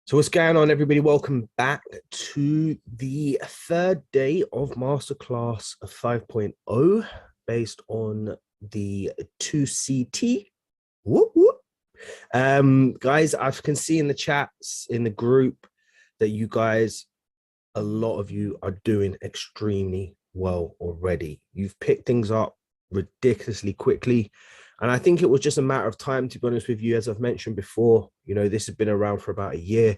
So what's going on, everybody? Welcome back to the third day of Masterclass 5.0 based on the 2CT. Whoop, whoop. Guys, I can see in the chats, in the group, that you guys, a lot of you are doing extremely well already. You've picked things up ridiculously quickly. And I think it was just a matter of time, to be honest with you. As I've mentioned before, this has been around for about a year.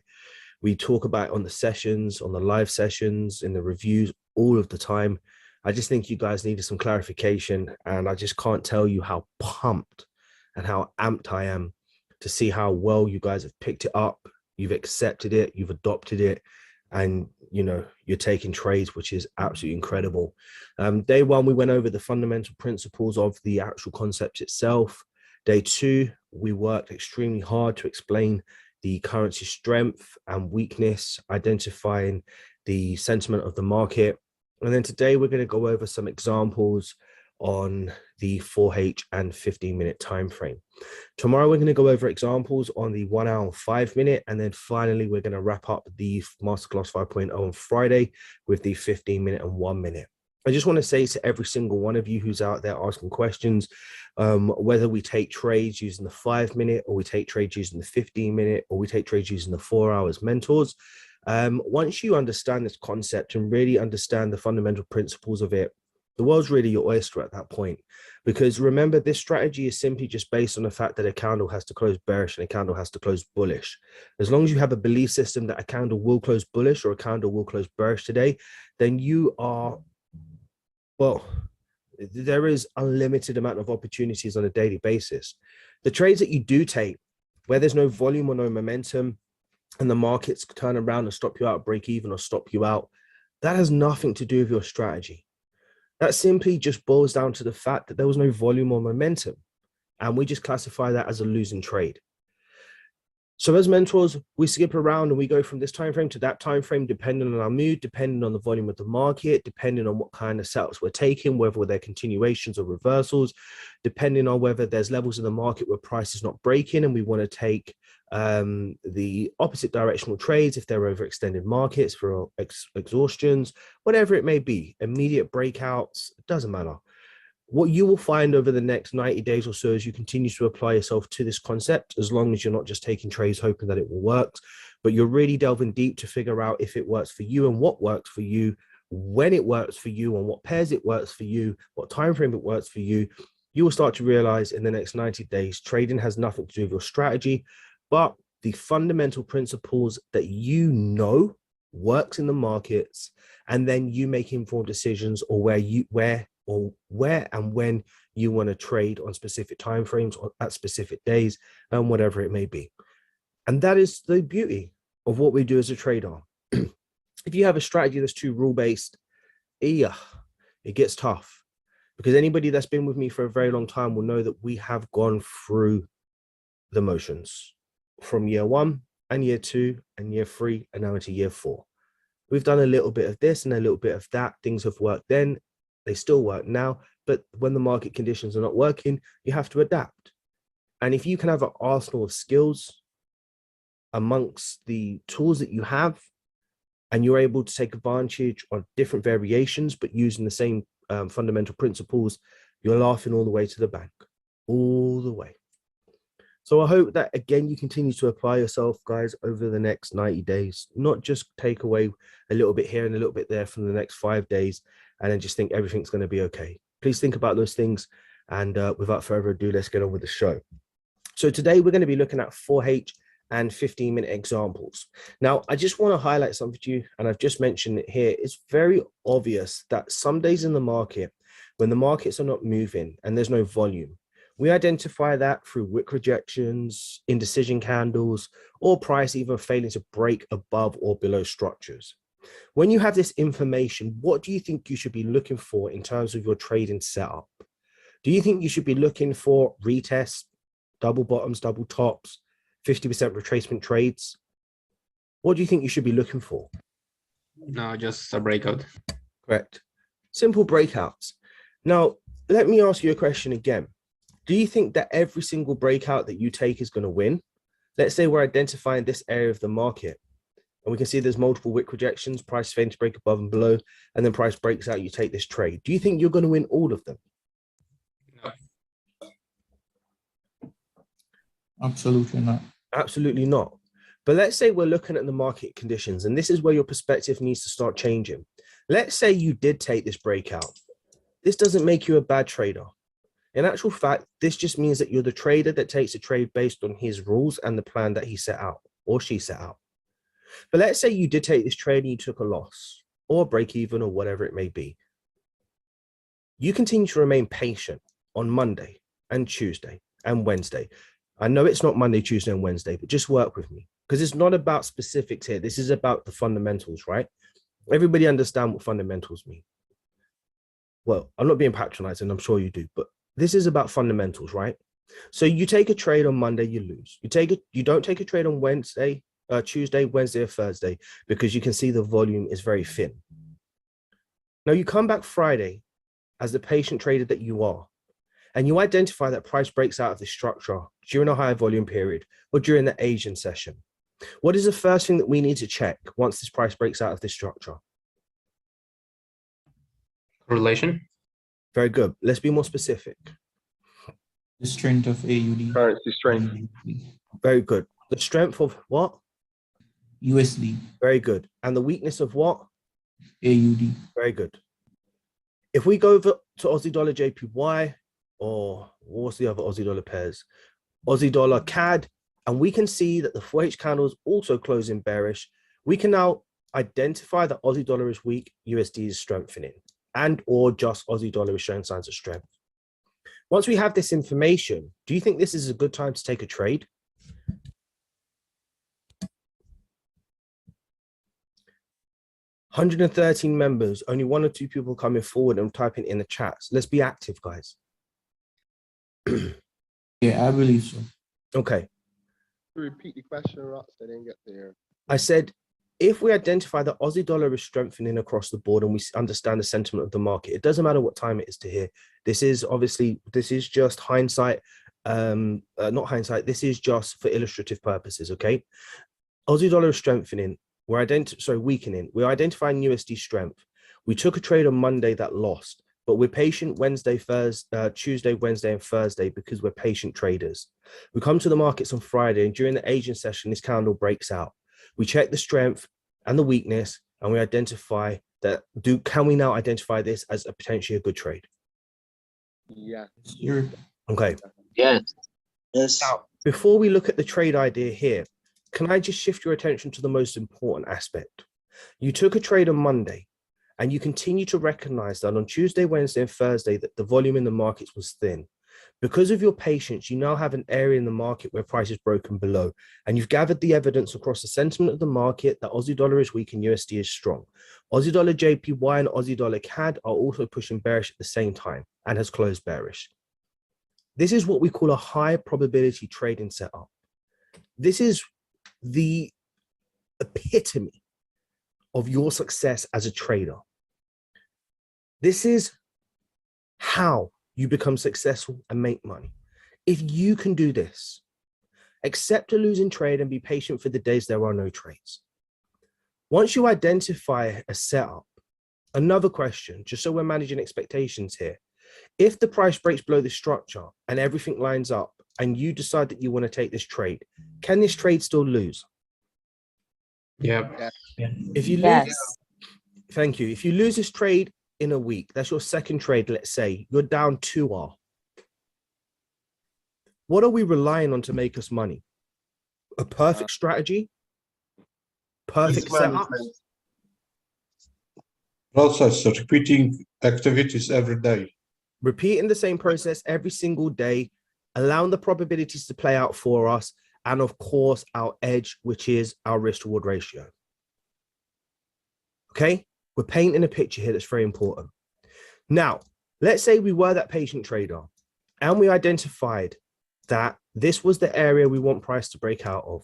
We talk about it on the sessions, on the live sessions, in the reviews, all of the time. I just think you guys needed some clarification. And I just can't tell you how pumped and how amped I am to see how well you guys have picked it up. You've accepted it, you've adopted it, and you're taking trades, which is absolutely incredible. Day one, we went over the fundamental principles of the actual concept itself. Day two, we worked extremely hard to explain the currency strength and weakness, identifying the sentiment of the market. And then today we're going to go over some examples on the 4H and 15-minute time frame. Tomorrow we're going to go over examples on the 1 hour and 5 minute, and then finally we're going to wrap up the Masterclass 5.0 on Friday with the 15-minute and 1 minute. I just want to say to every single one of you who's out there asking questions, whether we take trades using the 5 minute, or we take trades using the 15-minute, or we take trades using the 4 hours mentors, once you understand this concept and really understand the fundamental principles of it, the world's really your oyster at that point. Because remember, this strategy is simply just based on the fact that a candle has to close bearish and a candle has to close bullish. As long as you have a belief system that a candle will close bullish or a candle will close bearish today, then you are, well, there is unlimited amount of opportunities on a daily basis. The trades that you do take, where there's no volume or no momentum, and the markets turn around and stop you out, break even, or stop you out, that has nothing to do with your strategy. That simply just boils down to the fact that there was no volume or momentum, and we just classify that as a losing trade. So as mentors, we skip around and we go from this time frame to that time frame, depending on our mood, depending on the volume of the market, depending on what kind of setups we're taking, whether they're continuations or reversals, depending on whether there's levels in the market where price is not breaking and we want to take the opposite directional trades if they're overextended markets for exhaustions, whatever it may be, immediate breakouts, it doesn't matter. What you will find over the next 90 days or so as you continue to apply yourself to this concept, as long as you're not just taking trades hoping that it will work, but you're really delving deep to figure out if it works for you and what works for you, when it works for you, on what pairs it works for you, what time frame it works for you, you will start to realize in the next 90 days, trading has nothing to do with your strategy, but the fundamental principles that works in the markets, and then you make informed decisions or where and when you want to trade on specific timeframes or at specific days and whatever it may be. And that is the beauty of what we do as a trader. If you have a strategy that's too rule-based, it gets tough, because anybody that's been with me for a very long time will know that we have gone through the motions from year 1 and year 2 and year 3 and now into year 4. We've done a little bit of this and a little bit of that. Things have worked then, they still work now, but when the market conditions are not working, you have to adapt. And if you can have an arsenal of skills amongst the tools that you have, and you're able to take advantage of different variations, but using the same fundamental principles, you're laughing all the way to the bank, all the way. So I hope that, again, you continue to apply yourself, guys, over the next 90 days, not just take away a little bit here and a little bit there from the next 5 days and then just think everything's going to be okay. Please think about those things. And without further ado, let's get on with the show. So today we're going to be looking at 4H and 15-minute examples. Now, I just want to highlight something to you, and I've just mentioned it here. It's very obvious that some days in the market, when the markets are not moving and there's no volume, we identify that through wick rejections, indecision candles, or price even failing to break above or below structures. When you have this information, what do you think you should be looking for in terms of your trading setup? Do you think you should be looking for retests, double bottoms, double tops, 50% retracement trades? What do you think you should be looking for? No, just a breakout. Correct. Simple breakouts. Now, let me ask you a question again. Do you think that every single breakout that you take is going to win? Let's say we're identifying this area of the market and we can see there's multiple wick rejections, price failing to break above and below, and then price breaks out, you take this trade. Do you think you're going to win all of them? No. Absolutely not. Absolutely not. But let's say we're looking at the market conditions, and this is where your perspective needs to start changing. Let's say you did take this breakout. This doesn't make you a bad trader. In actual fact, this just means that you're the trader that takes a trade based on his rules and the plan that he set out or she set out. But let's say you did take this trade and you took a loss or a break even or whatever it may be. You continue to remain patient on Monday and Tuesday and Wednesday. I know it's not Monday, Tuesday, and Wednesday, but just work with me because it's not about specifics here. This is about the fundamentals, right? Everybody understand what fundamentals mean. Well, I'm not being patronizing, I'm sure you do, but this is about fundamentals, right? So you take a trade on Monday, you lose. You don't take a trade on Wednesday, Tuesday, Wednesday, or Thursday, because you can see the volume is very thin. Now you come back Friday as the patient trader that you are, and you identify that price breaks out of the structure during a high volume period or during the Asian session. What is the first thing that we need to check once this price breaks out of this structure? Correlation. Very good. Let's be more specific. The strength of AUD. Currency strength. Very good. The strength of what? USD. Very good. And the weakness of what? AUD. Very good. If we go over to Aussie dollar JPY, or what's the other Aussie dollar pairs? Aussie dollar CAD, and we can see that the 4H candles also closing bearish. We can now identify that Aussie dollar is weak, USD is strengthening, and or just Aussie dollar is showing signs of strength. Once we have this information, do you think this is a good time to take a trade? $113 members, only 1 or 2 people coming forward and typing in the chats. Let's be active, guys. Yeah, I believe so. Okay. Repeat the question, Rox. I didn't get there. I said, if we identify that Aussie dollar is strengthening across the board and we understand the sentiment of the market, it doesn't matter what time it is to here. This is just hindsight, not hindsight. This is just for illustrative purposes, okay? Aussie dollar is strengthening. Weakening. We're identifying USD strength. We took a trade on Monday that lost, but we're patient Tuesday, Wednesday, and Thursday because we're patient traders. We come to the markets on Friday, and during the Asian session, this candle breaks out. We check the strength and the weakness, and we identify that. Can we now identify this as a potentially a good trade? Yeah. Sure. Okay. Yes. Yes. Now, before we look at the trade idea here, can I just shift your attention to the most important aspect? You took a trade on Monday, and you continue to recognize that on Tuesday, Wednesday, and Thursday that the volume in the markets was thin. Because of your patience, you now have an area in the market where price is broken below, and you've gathered the evidence across the sentiment of the market that Aussie dollar is weak and USD is strong. Aussie dollar JPY and Aussie dollar CAD are also pushing bearish at the same time and has closed bearish. This is what we call a high probability trading setup. This is the epitome of your success as a trader. This is how you become successful and make money. If you can do this, accept a losing trade and be patient for the days there are no trades. Once you identify a setup, another question, just so we're managing expectations here, if the price breaks below the structure and everything lines up and you decide that you want to take this trade, can this trade still lose? Yeah. If you lose, Yes. thank you. If you lose this trade in a week, that's your second trade, let's say, you're down 2R. What are we relying on to make us money? A perfect strategy? Perfect setup? Process, repeating activities every day. Repeating the same process every single day, allowing the probabilities to play out for us, and of course, our edge, which is our risk-reward ratio. Okay? We're painting a picture here that's very important. Now, let's say we were that patient trader and we identified that this was the area we want price to break out of.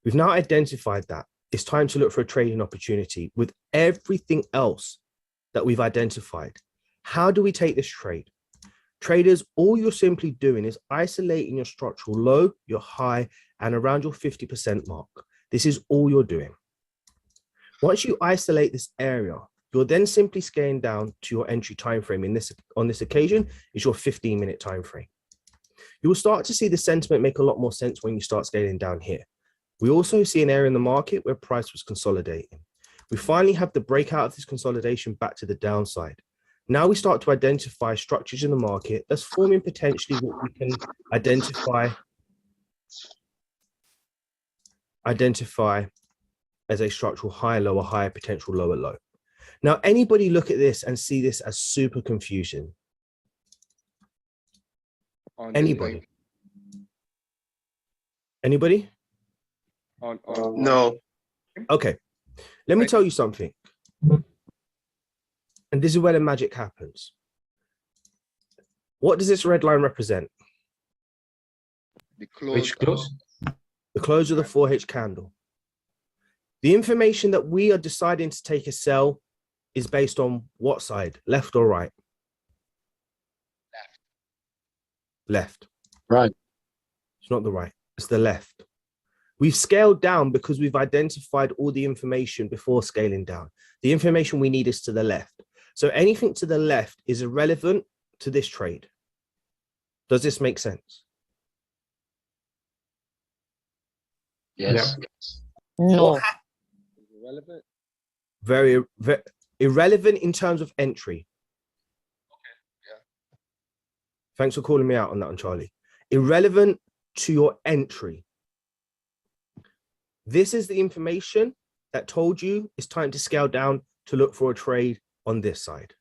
We've now identified that. It's time to look for a trading opportunity with everything else that we've identified. How do we take this trade? Traders, all you're simply doing is isolating your structural low, your high, and around your 50% mark. This is all you're doing. Once you isolate this area, you're then simply scaling down to your entry time frame. On this occasion, is your 15-minute time frame. You will start to see the sentiment make a lot more sense when you start scaling down here. We also see an area in the market where price was consolidating. We finally have the breakout of this consolidation back to the downside. Now we start to identify structures in the market that's forming potentially what we can identify as a structural high, lower, high, potential lower, low. Now, anybody look at this and see this as super confusing? On Anybody? Anybody? No. Okay, let me tell you something. And this is where the magic happens. What does this red line represent? the close. Which close? The close of the 4H candle. The information that we are deciding to take a sell is based on what side, left or right? Left. Right. It's not the right, it's the left. We've scaled down because we've identified all the information before scaling down. The information we need is to the left. So anything to the left is irrelevant to this trade. Does this make sense? Yes. No. Irrelevant. Very irrelevant in terms of entry. Yeah. Thanks for calling me out on that one, Charlie. Irrelevant to your entry. This is the information that told you it's time to scale down to look for a trade on this side.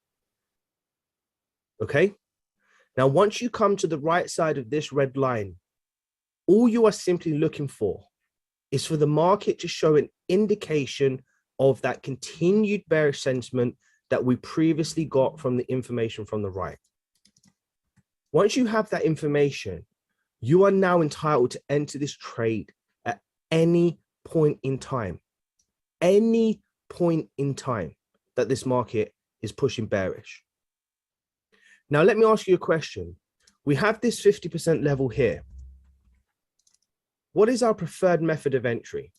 Okay. Now, once you come to the right side of this red line, all you are simply looking for is for the market to show an indication of that continued bearish sentiment that we previously got from the information from the right. Once you have that information, you are now entitled to enter this trade at any point in time. Any point in time that this market is pushing bearish. Now, let me ask you a question. We have this 50% level here. What is our preferred method of entry?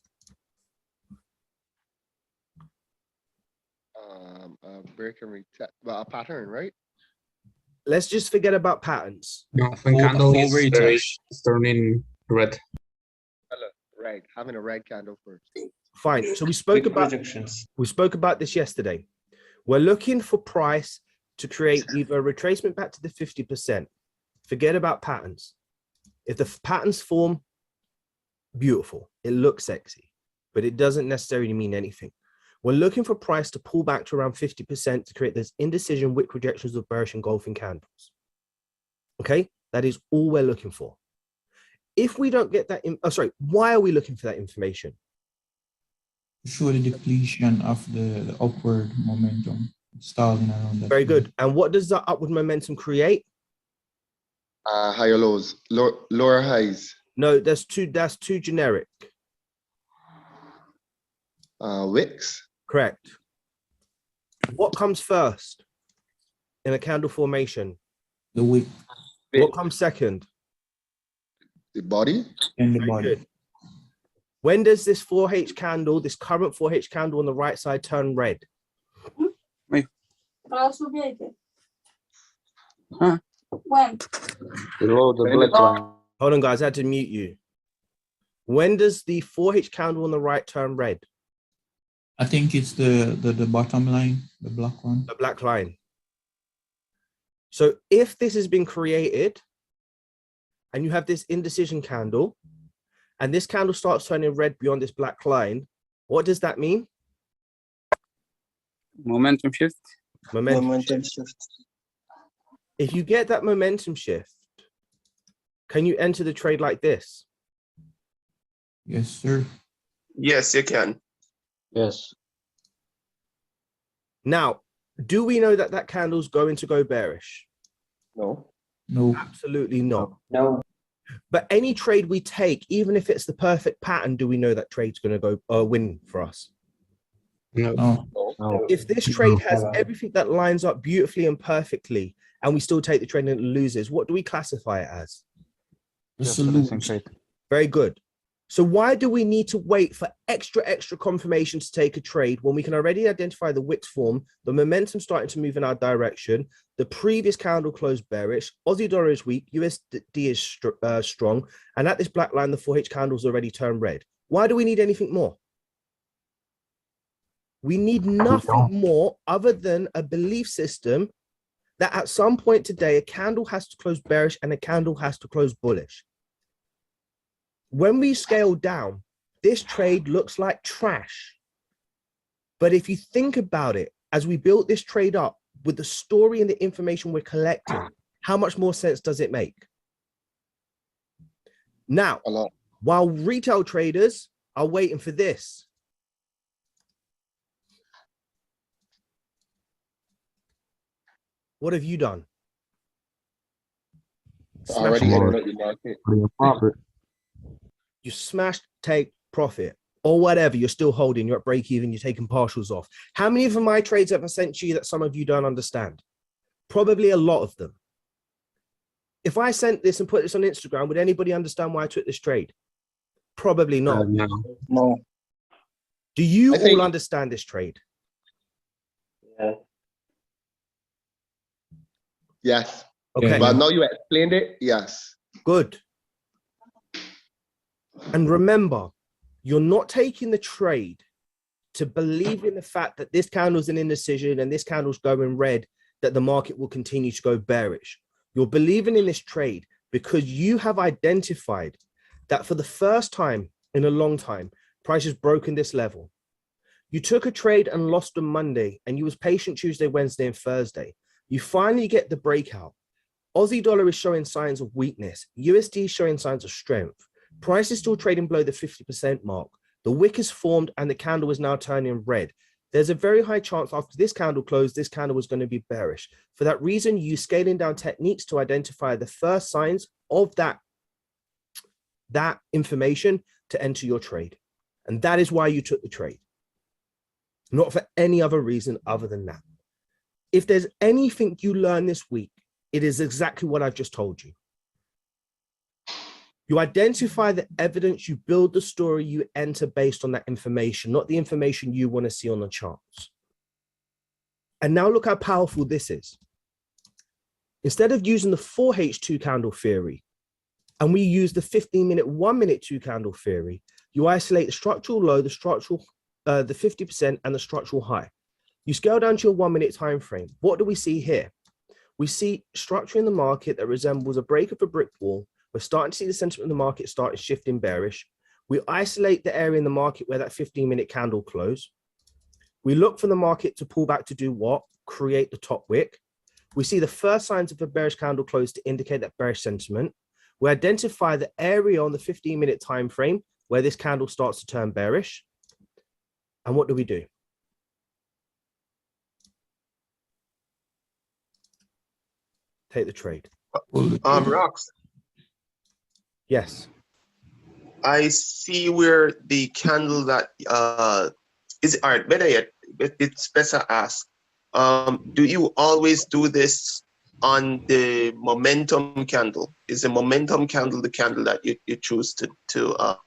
Break and retest, well, a pattern, right? Let's just forget about patterns. No, when Full- candle full is retest. turning red. Red, having a red candle first. Fine. So we spoke about this yesterday. We're looking for price to create either a retracement back to the 50%. Forget about patterns. If the patterns form, beautiful. It looks sexy, but it doesn't necessarily mean anything. We're looking for price to pull back to around 50% to create those indecision wick projections of bearish engulfing candles. Okay, that is all we're looking for. If we don't get that, why are we looking for that information? Show the depletion of the upward momentum stalling around that. Very good. And what does that upward momentum create? Higher lows, lower highs. No, that's too generic. Wicks. Correct. What comes first in a candle formation? The wick What comes second? The body. and the Very body. good. When does this 4H candle, this current 4H candle on the right side turn red? Huh? When? Below the black line. Hold on, guys, I had to mute you. When does the 4H candle on the right turn red? I think it's the bottom line, the black one. The black line. So if this has been created and you have this indecision candle and this candle starts turning red beyond this black line, what does that mean? Momentum shift. Momentum shift. If you get that momentum shift, can you enter the trade like this? Yes, sir. Yes, you can. Yes. Now, do we know that that candle's going to go bearish? No. No. Absolutely not. No. But any trade we take, even if it's the perfect pattern, do we know that trade's going to go win for us? No. No. No. If this trade has everything that lines up beautifully and perfectly, and we still take the trade and it loses, what do we classify it as? Just Just a a losing lose. trade. Very good. So why do we need to wait for extra confirmation to take a trade when we can already identify the wicks form, the momentum starting to move in our direction, the previous candle closed bearish, Aussie dollar is weak, USD is strong, and at this black line, the 4H candle's already turned red. Why do we need anything more? We need nothing more other than a belief system that at some point today, a candle has to close bearish and a candle has to close bullish. When we scale down, this trade looks like trash. But if you think about it, as we built this trade up with the story and the information we're collecting, how much more sense does it make? Now, A lot. while retail traders are waiting for this, what have you done? Already Smashed in it. the market. Profit. You smashed, take profit or whatever. You're still holding. You're at break even. You're taking partials off. How many of my trades have I sent you that some of you don't understand? Probably a lot of them. If I sent this and put this on Instagram, would anybody understand why I took this trade? Probably not. No. No. Do you I think- all understand this trade? Yes. Okay, But now you explained it. Yes. good. And remember, you're not taking the trade to believe in the fact that this candle's an indecision and this candle's going red, that the market will continue to go bearish. You're believing in this trade because you have identified that for the first time in a long time, price has broken this level. You took a trade and lost on Monday, and you was patient Tuesday, Wednesday, and Thursday. You finally get the breakout. Aussie dollar is showing signs of weakness. USD is showing signs of strength. Price is still trading below the 50% mark. The wick is formed and the candle is now turning red. There's a very high chance after this candle closed, this candle was going to be bearish. For that reason, you scaling down techniques to identify the first signs of that information to enter your trade. And that is why you took the trade. Not for any other reason other than that. If there's anything you learn this week, it is exactly what I've just told you. You identify the evidence, you build the story, you enter based on that information, not the information you want to see on the charts. And now look how powerful this is. Instead of using the 4H2 candle theory, and we use the 15-minute, 1-minute 2 candle theory, you isolate the structural low, the 50% and the structural high. You scale down to your 1-minute time frame. What do we see here? We see structure in the market that resembles a break of a brick wall. We're starting to see the sentiment of the market starting shifting bearish. We isolate the area in the market where that 15-minute candle closed. We look for the market to pull back to do what? Create the top wick. We see the first signs of a bearish candle close to indicate that bearish sentiment. We identify the area on the 15-minute time frame where this candle starts to turn bearish. And what do we do? Take the trade. Rocks, Yes. I see where the candle that is all right, better yet, it's better ask. Do you always do this on the momentum candle? Is the momentum candle the candle that you choose to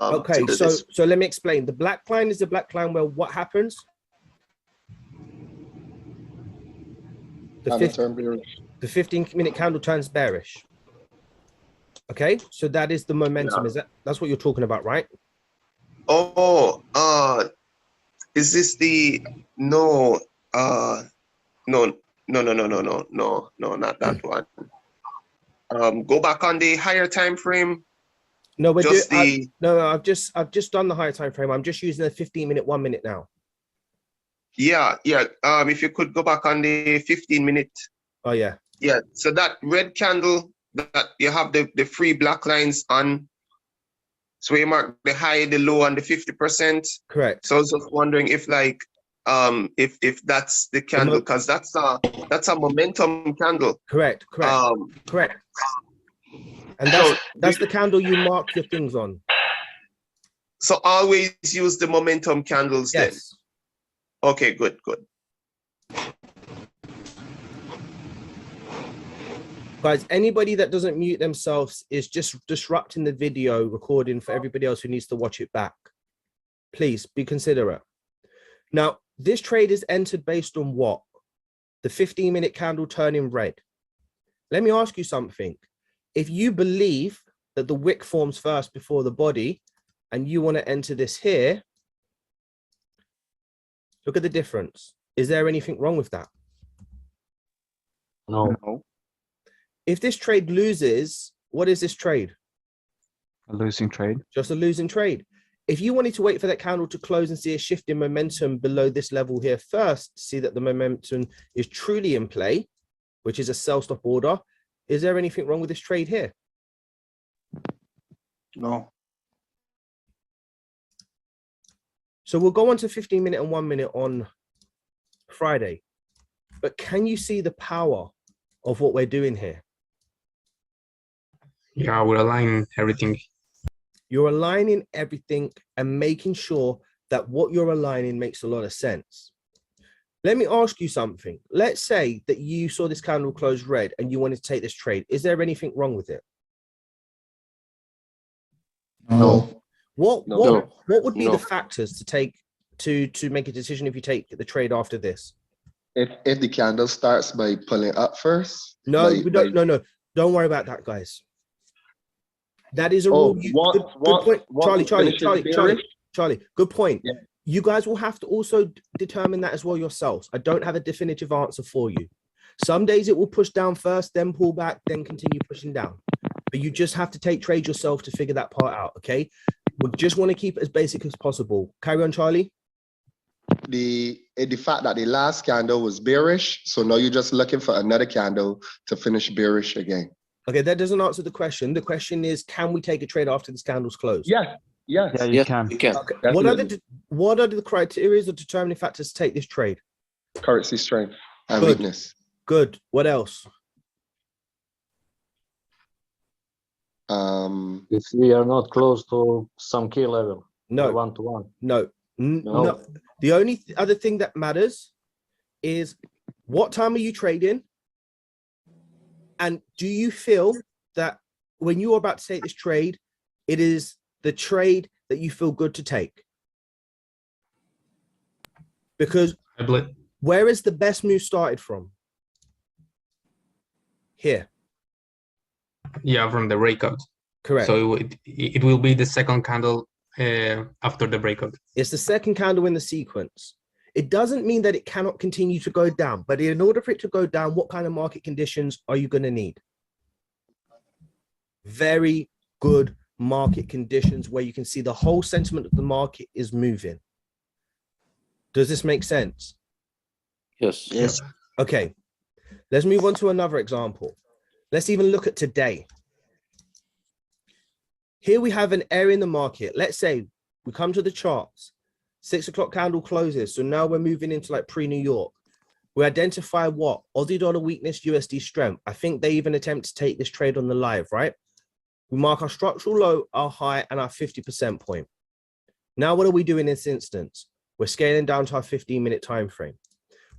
Okay, to do so this? let me explain. The black line is the black line where what happens? The Candle turn bearish. 15-minute candle turns bearish. Okay, so that is the momentum. Yeah. That's what you're talking about, right? Oh, is this the no? No, not that one. Go back on the higher time frame. No, we're Just doing. No, I've just done the higher time frame. I'm just using the 15-minute, 1-minute now. Yeah. If you could go back on the 15-minute. Oh yeah. Yeah. So that red candle that you have the three black lines on. So you mark the high, the low, and the 50%. Correct. So I was just wondering if if that's the candle, because that's a momentum candle. Correct. Correct. And that's the candle you mark your things on. So always use the momentum candles then. Yes. Okay, good. Guys, anybody that doesn't mute themselves is just disrupting the video recording for everybody else who needs to watch it back. Please be considerate. Now, this trade is entered based on what? The 15-minute candle turning red. Let me ask you something. If you believe that the wick forms first before the body and you want to enter this here, look at the difference. Is there anything wrong with that? No. If this trade loses, what is this trade? A losing trade. Just a losing trade. If you wanted to wait for that candle to close and see a shift in momentum below this level here first, see that the momentum is truly in play, which is a sell stop order, is there anything wrong with this trade here? No. So we'll go on to 15-minute and 1 minute on Friday. But can you see the power of what we're doing here? Yeah, we're aligning everything. You're aligning everything and making sure that what you're aligning makes a lot of sense. Let me ask you something. Let's say that you saw this candle close red and you wanted to take this trade. Is there anything wrong with it? No. What would be No. the factors to take to make a decision if you take the trade after this? If the candle starts by pulling up first. No, by- we don't. by- No. Don't worry about that, guys. That is a Oh, rule. what Good point, finishes bearish? Charlie. Good point. Yeah. You guys will have to also determine that as well yourselves. I don't have a definitive answer for you. Some days it will push down first, then pull back, then continue pushing down. But you just have to take trade yourself to figure that part out. Okay. We just want to keep it as basic as possible. Carry on, Charlie. The fact that the last candle was bearish, so now you're just looking for another candle to finish bearish again. Okay, that doesn't answer the question. The question is, can we take a trade after this candle's closed? Yes, yes. Yeah, you can. You can. Okay. Definitely. What are the criteria or determining factors to take this trade? Currency strength and Good. weakness. Good. What else? If we are not close to some key level. No. 1-to-1. No. No. No. The only other thing that matters is what time are you trading? And do you feel that when you're about to take this trade, it is the trade that you feel good to take? Because I believe. where is the best move started from? Here. Yeah, from the breakout. Correct. So it will be the second candle after the breakout. It's the second candle in the sequence. It doesn't mean that it cannot continue to go down, but in order for it to go down, what kind of market conditions are you going to need? Very good market conditions where you can see the whole sentiment of the market is moving. Does this make sense? Yes. Yes. Okay, let's move on to another example. Let's even look at today. Here we have an area in the market. Let's say we come to the charts. 6 o'clock candle closes. So now we're moving into like pre-New York. We identify what? Aussie dollar weakness, USD strength. I think they even attempt to take this trade on the live, right? We mark our structural low, our high, and our 50% point. Now, what are we doing in this instance? We're scaling down to our 15-minute time frame.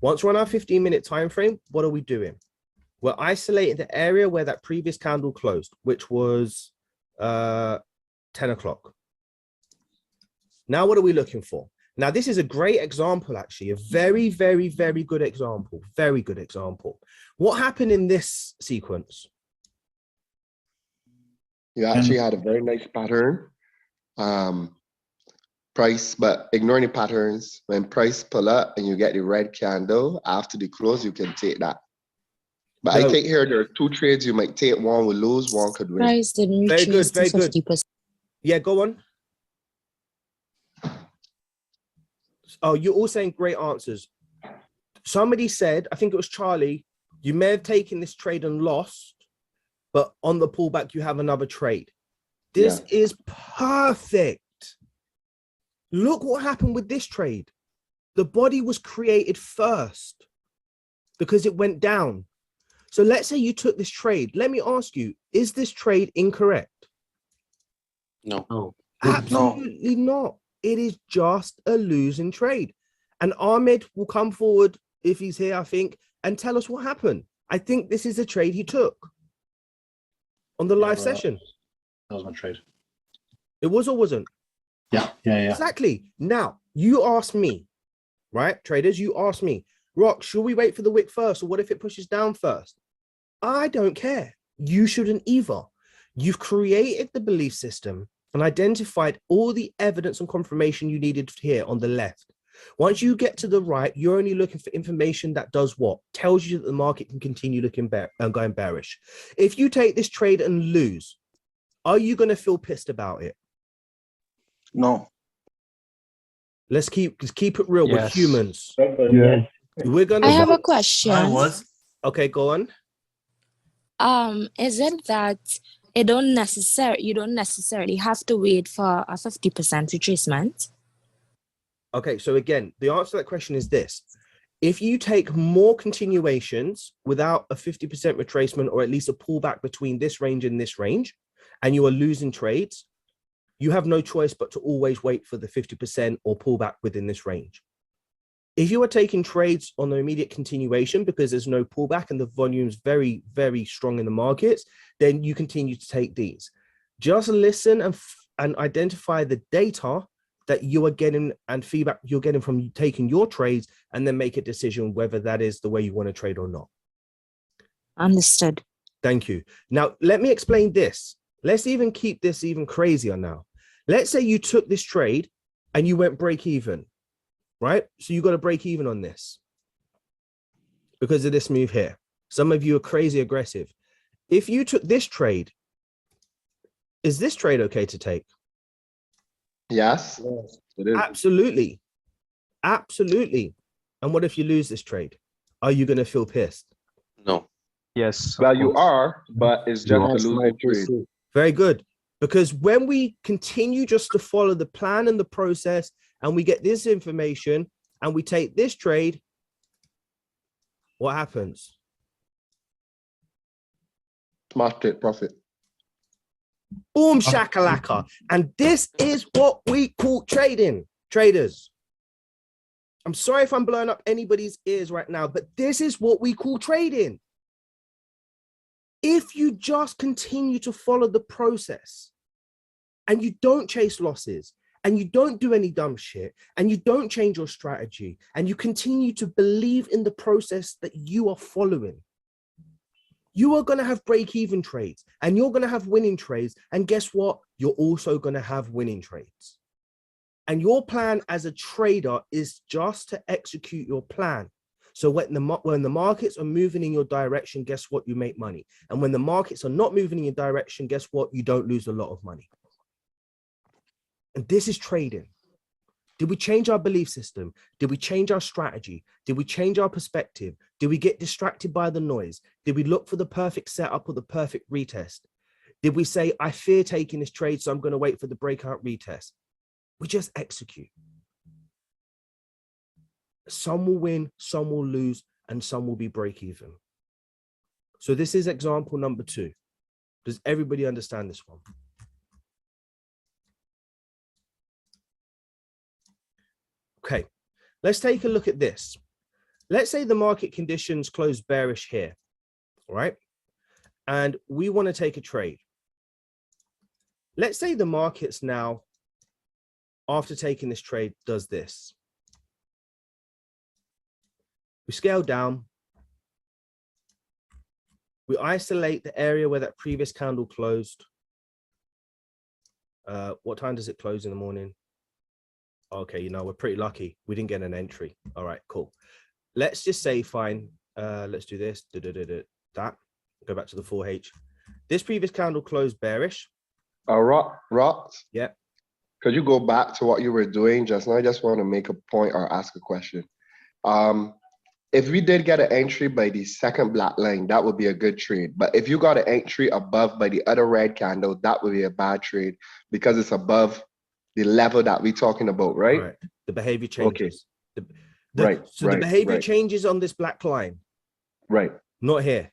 Once we're on our 15-minute time frame, what are we doing? We're isolating the area where that previous candle closed, which was 10 o'clock. Now, what are we looking for? Now, this is a great example, actually, a very, very, very good example. Very good example. What happened in this sequence? You actually had a very nice pattern. Price, but ignoring the patterns, when price pull up and you get the red candle after the close, you can take that. But No. I think here there are two trades you might take. One will lose, one could win. Price didn't Very good, retrace to very good. 50%. Yeah, go on. Oh, you're all saying great answers. Somebody said, I think it was Charlie, you may have taken this trade and lost, but on the pullback, you have another trade. This is perfect. Look what happened with this trade. The body was created first because it went down. So let's say you took this trade. Let me ask you, is this trade incorrect? No. No. Absolutely not. It is just a losing trade. And Ahmed will come forward if he's here, I think, and tell us what happened. I think this is a trade he took. on the live but session. That was my trade. It was or wasn't? Yeah. Exactly. Now, you asked me, right, traders, you asked me, Rock, should we wait for the wick first, or what if it pushes down first? I don't care. You shouldn't either. You've created the belief system and identified all the evidence and confirmation you needed here on the left. Once you get to the right, you're only looking for information that does what? Tells you that the market can continue looking going bearish. If you take this trade and lose, are you going to feel pissed about it? No. Let's keep it real. We're Yes. humans. Yeah. We're gonna. I have a question. Okay, go on. Is it that you don't necessarily have to wait for a 50% retracement? Okay, so again, the answer to that question is this. If you take more continuations without a 50% retracement, or at least a pullback between this range and this range, and you are losing trades, you have no choice but to always wait for the 50% or pullback within this range. If you are taking trades on the immediate continuation because there's no pullback and the volume's very, very strong in the markets, then you continue to take these. Just listen and identify the data that you are getting and feedback you're getting from taking your trades, and then make a decision whether that is the way you want to trade or not. Understood. Thank you. Now, let me explain this. Let's even keep this even crazier now. Let's say you took this trade and you went break even, right? So you got to break even on this because of this move here. Some of you are crazy aggressive. If you took this trade, is this trade okay to take? Yes, it is. Absolutely. Absolutely. And what if you lose this trade? Are you going to feel pissed? No. Yes. Well, you are, but it's just a That's my losing trade. PC. Very good. Because when we continue just to follow the plan and the process, and we get this information and we take this trade, what happens? Smart trade profit. Boom shakalaka. And this is what we call trading, traders. I'm sorry if I'm blowing up anybody's ears right now, but this is what we call trading. If you just continue to follow the process and you don't chase losses and you don't do any dumb shit and you don't change your strategy and you continue to believe in the process that you are following, you are going to have break-even trades and you're going to have winning trades. And guess what? You're also going to have winning trades. And your plan as a trader is just to execute your plan. So when the markets are moving in your direction, guess what? You make money. And when the markets are not moving in your direction, guess what? You don't lose a lot of money. And this is trading. Did we change our belief system? Did we change our strategy? Did we change our perspective? Did we get distracted by the noise? Did we look for the perfect setup or the perfect retest? Did we say, I fear taking this trade, so I'm going to wait for the breakout retest? We just execute. Some will win, some will lose, and some will be break even. So this is example number 2. Does everybody understand this one? Okay, let's take a look at this. Let's say the market conditions close bearish here, all right? And we want to take a trade. Let's say the market's now, after taking this trade, does this. We scale down. We isolate the area where that previous candle closed. What time does it close in the morning? Okay, you know, we're pretty lucky. We didn't get an entry. All right, cool. Let's just say, fine. Let's do this. That. Go back to the 4H. This previous candle closed bearish. Rock. Yeah. Could you go back to what you were doing just now? I just want to make a point or ask a question. If we did get an entry by the second black line, that would be a good trade. But if you got an entry above by the other red candle, that would be a bad trade because it's above the level that we're talking about, right? Right. The behavior changes. Okay. The behavior changes on this black line. Right. Not here.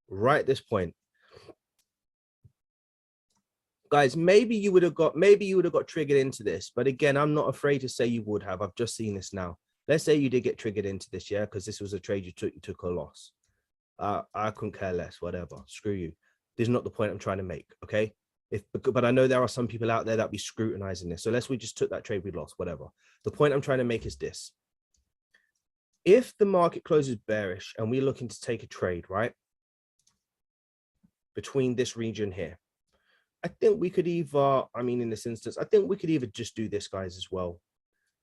Right at this point. Guys, maybe you would have got triggered into this. But again, I'm not afraid to say you would have. I've just seen this now. Let's say you did get triggered into this, yeah, because this was a trade you took a loss. I couldn't care less, whatever. Screw you. This is not the point I'm trying to make, okay? But I know there are some people out there that be scrutinizing this. So we just took that trade we lost, whatever. The point I'm trying to make is this. If the market closes bearish and we're looking to take a trade, right? Between this region here, I think we could either, in this instance, I think we could either just do this, guys, as well.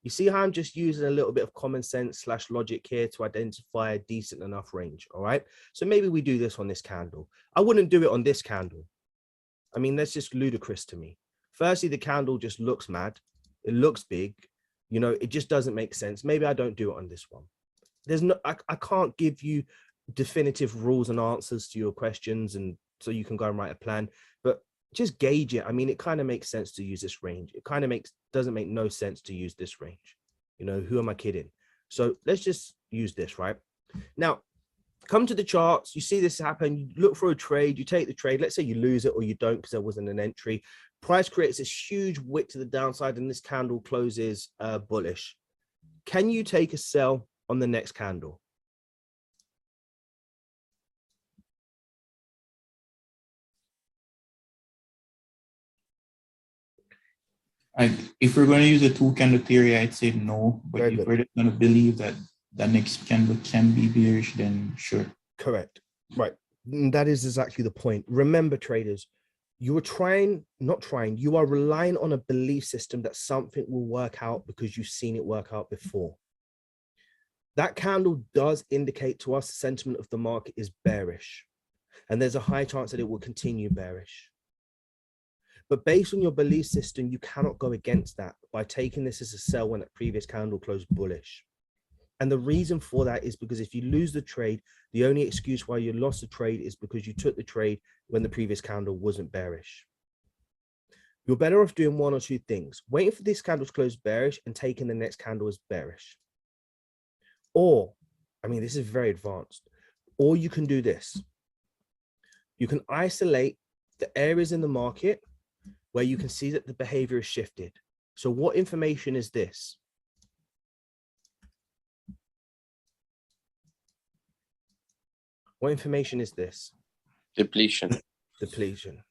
You see how I'm just using a little bit of common sense / logic here to identify a decent enough range, all right? So maybe we do this on this candle. I wouldn't do it on this candle. That's just ludicrous to me. Firstly, the candle just looks mad. It looks big. It just doesn't make sense. Maybe I don't do it on this one. I can't give you definitive rules and answers to your questions, and so you can go and write a plan, but just gauge it. It kind of makes sense to use this range. It kind of doesn't make no sense to use this range. Who am I kidding? So let's just use this, right? Now, come to the charts, you see this happen, you look for a trade, you take the trade, let's say you lose it or you don't because there wasn't an entry. Price creates this huge wick to the downside and this candle closes bullish. Can you take a sell on the next candle? If we're going to use a two candle theory, I'd say no. But Very if good. we're just going to believe that the next candle can be bearish, then sure. Correct. Right. And that is exactly the point. Remember, traders, you are relying on a belief system that something will work out because you've seen it work out before. That candle does indicate to us the sentiment of the market is bearish. And there's a high chance that it will continue bearish. But based on your belief system, you cannot go against that by taking this as a sell when that previous candle closed bullish. And the reason for that is because if you lose the trade, the only excuse why you lost the trade is because you took the trade when the previous candle wasn't bearish. You're better off doing one or two things. Waiting for this candle to close bearish and taking the next candle as bearish. Or, this is very advanced. Or you can do this. You can isolate the areas in the market where you can see that the behavior is shifted. So what information is this? What information is this? Depletion. Depletion.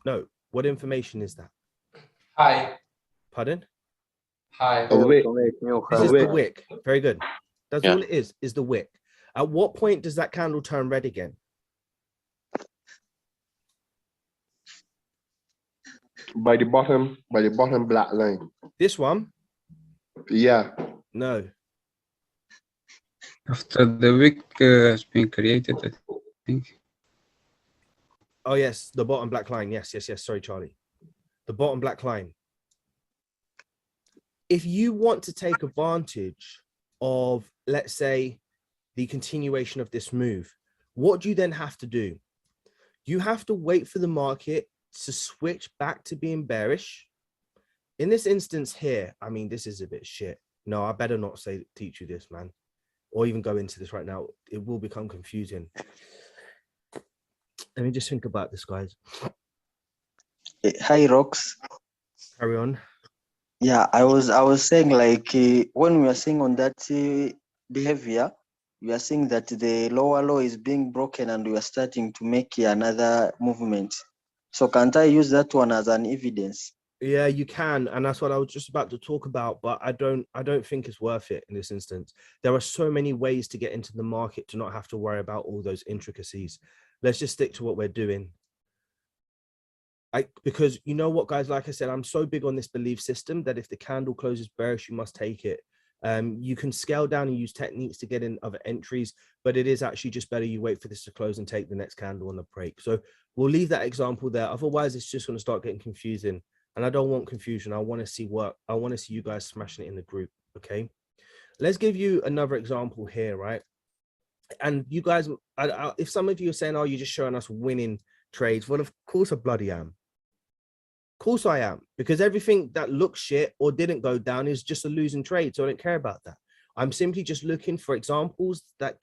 No, what information is that? High. Pardon? High. To wick. make new This high. is the wick. Very good. That's Yeah. all it is the wick. At what point does that candle turn red again? By the bottom black line. This one? Yeah. No. After the wick has been created, I think. Oh, yes, the bottom black line. Yes. Sorry, Charlie. The bottom black line. If you want to take advantage of, let's say, the continuation of this move, what do you then have to do? You have to wait for the market to switch back to being bearish. In this instance here, this is a bit shit. No, I better not teach you this, man, or even go into this right now. It will become confusing. Let me just think about this, guys. Hi, Rox. Carry on. Yeah, I was saying when we are seeing on that behavior, we are seeing that the lower low is being broken and we are starting to make another movement. So can't I use that one as an evidence? Yeah, you can, and that's what I was just about to talk about, but I don't think it's worth it in this instance. There are so many ways to get into the market to not have to worry about all those intricacies. Let's just stick to what we're doing. Because you know what, guys, like I said, I'm so big on this belief system that if the candle closes bearish, you must take it. You can scale down and use techniques to get in other entries, but it is actually just better you wait for this to close and take the next candle on the break. So we'll leave that example there. Otherwise, it's just going to start getting confusing. And I don't want confusion. I want to see I want to see you guys smashing it in the group. Okay. Let's give you another example here, right? And you guys, if some of you are saying, oh, you're just showing us winning trades. Well, of course I bloody am. Of course I am, because everything that looks shit or didn't go down is just a losing trade. So I don't care about that. I'm simply just looking for examples that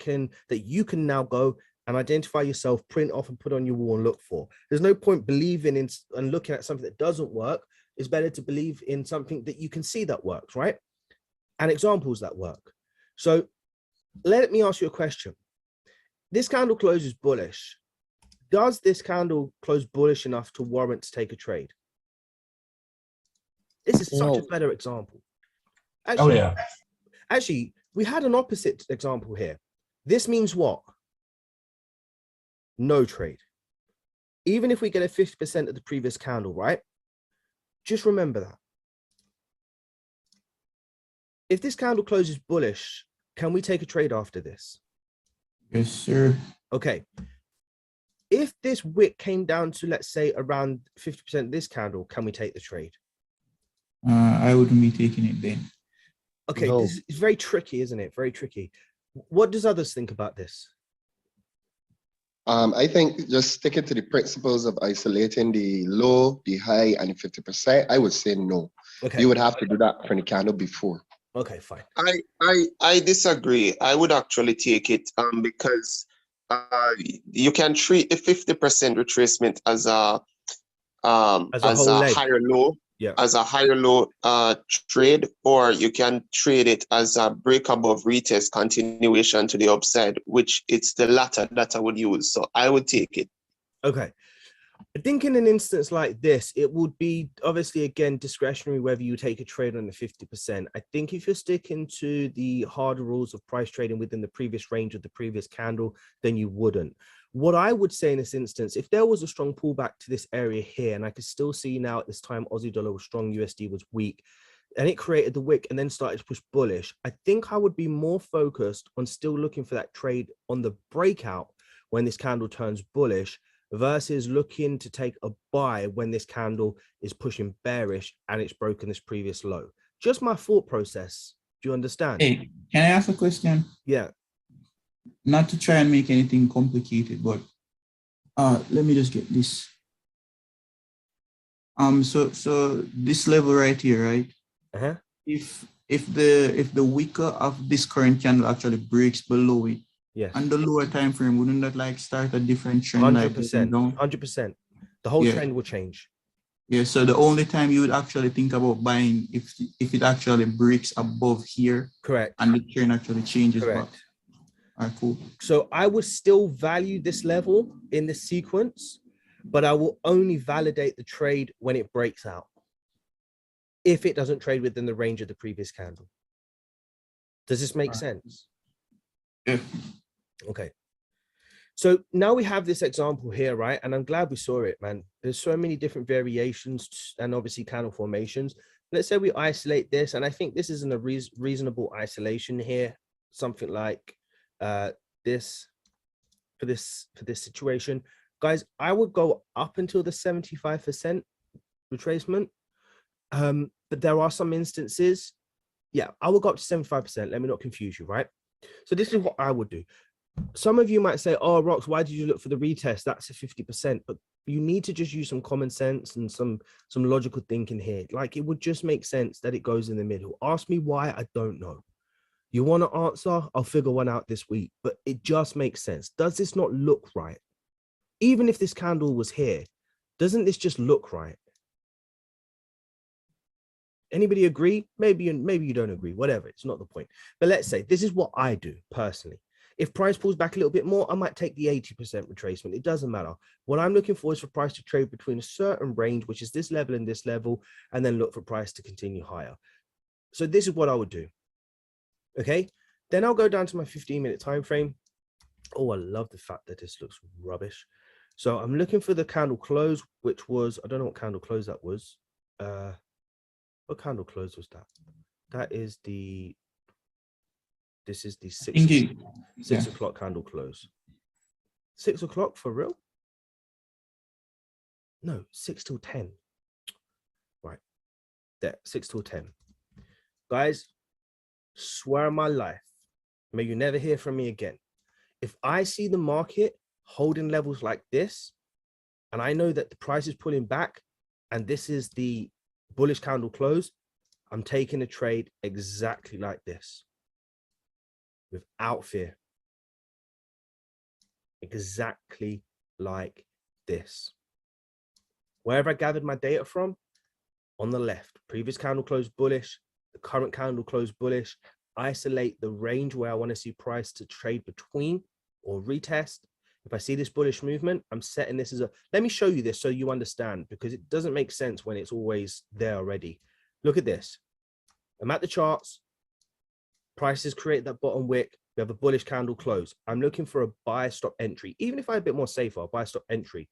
you can now go and identify yourself, print off and put on your wall and look for. There's no point believing in and looking at something that doesn't work. It's better to believe in something that you can see that works, right? And examples that work. So let me ask you a question. This candle closes bullish. does this candle close bullish enough to warrant to take a trade? This is such a better example. Actually, actually, we had an opposite example here. This means what? No trade. Even if we get a 50% of the previous candle, right? Just remember that. If this candle closes bullish, can we take a trade after this? Yes, sir. Okay. If this wick came down to, let's say, around 50% this candle, can we take the trade? I wouldn't be taking it then. Okay, No. this is very tricky, isn't it? Very tricky. What does others think about this? I think just sticking to the principles of isolating the low, the high, and the 50%, I would say no. Okay. You would have to do that for the candle before. Okay, fine. I disagree. I would actually take it because you can treat the 50% retracement as a whole leg. higher low, as a higher low trade, or you can trade it as a break above retest continuation to the upside, which it's the latter that I would use. So I would take it. Okay. I think in an instance like this, it would be obviously, again, discretionary whether you take a trade on the 50%. I think if you're sticking to the harder rules of price trading within the previous range of the previous candle, then you wouldn't. What I would say in this instance, if there was a strong pullback to this area here, and I could still see now at this time, Aussie dollar was strong, USD was weak, and it created the wick and then started to push bullish, I think I would be more focused on still looking for that trade on the breakout when this candle turns bullish, versus looking to take a buy when this candle is pushing bearish and it's broken this previous low. Just my thought process. Do you understand? Hey, can I ask a question? Yeah. Not to try and make anything complicated, but let me just get this. So this level right here, right? Uh-huh. If the wicker of this current candle actually breaks below it, yes, and the lower time frame, wouldn't that like start a different trend? 100%, 100%. The whole trend will change. Yeah. So the only time you would actually think about buying if it actually breaks above here, correct, and the trend actually changes. Correct. Back. All right, cool. So I would still value this level in this sequence, but I will only validate the trade when it breaks out, if it doesn't trade within the range of the previous candle. Does this make sense? Yeah. Okay. So now we have this example here, right? And I'm glad we saw it, man. There's so many different variations and obviously candle formations. Let's say we isolate this, and I think this is in a reasonable isolation here, something like this for this situation. Guys, I would go up until the 75% retracement. But there are some instances, yeah, I will go up to 75%. Let me not confuse you, right? So this is what I would do. Some of you might say, oh, Rox, why did you look for the retest? That's a 50%. But you need to just use some common sense and some logical thinking here. Like, it would just make sense that it goes in the middle. Ask me why, I don't know. You want to answer? I'll figure one out this week. But it just makes sense. Does this not look right? Even if this candle was here, doesn't this just look right? Anybody agree? Maybe you don't agree, whatever, it's not the point. But let's say this is what I do personally. If price pulls back a little bit more, I might take the 80% retracement. It doesn't matter. What I'm looking for is for price to trade between a certain range, which is this level and this level, and then look for price to continue higher. So this is what I would do. Okay, then I'll go down to my 15-minute time frame. Oh, I love the fact that this looks rubbish. So I'm looking for the candle close, which was, I don't know what candle close that was. What candle close was that? That is the, this is the 6 o'clock candle close. 6 o'clock for real? No, 6 till 10. Right, there, 6 till 10. Guys, swear on my life, may you never hear from me again. If I see the market holding levels like this, and I know that the price is pulling back, and this is the bullish candle close, I'm taking a trade exactly like this, without fear. Exactly like this. Wherever I gathered my data from, on the left, previous candle closed bullish, the current candle closed bullish, isolate the range where I want to see price to trade between or retest. If I see this bullish movement, I'm setting this as a, let me show you this so you understand, because it doesn't make sense when it's always there already. Look at this. I'm at the charts. Prices create that bottom wick. We have a bullish candle close. I'm looking for a buy stop entry. Even if I'm a bit more safer, buy stop entry.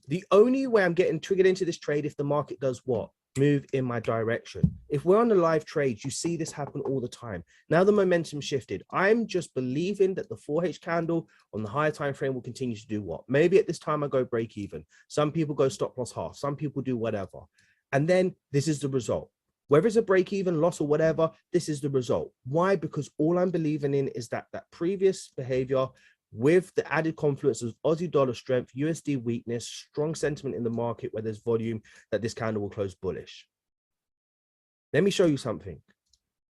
The only way I'm getting triggered into this trade if the market does what? Move in my direction. If we're on the live trades, you see this happen all the time. Now the momentum shifted. I'm just believing that the 4H candle on the higher time frame will continue to do what? Maybe at this time I go break even. Some people go stop loss half. Some people do whatever. And then this is the result. Whether it's a break even, loss or whatever, this is the result. Why? Because all I'm believing in is that previous behavior with the added confluence of Aussie dollar strength, USD weakness, strong sentiment in the market where there's volume, that this candle will close bullish. Let me show you something.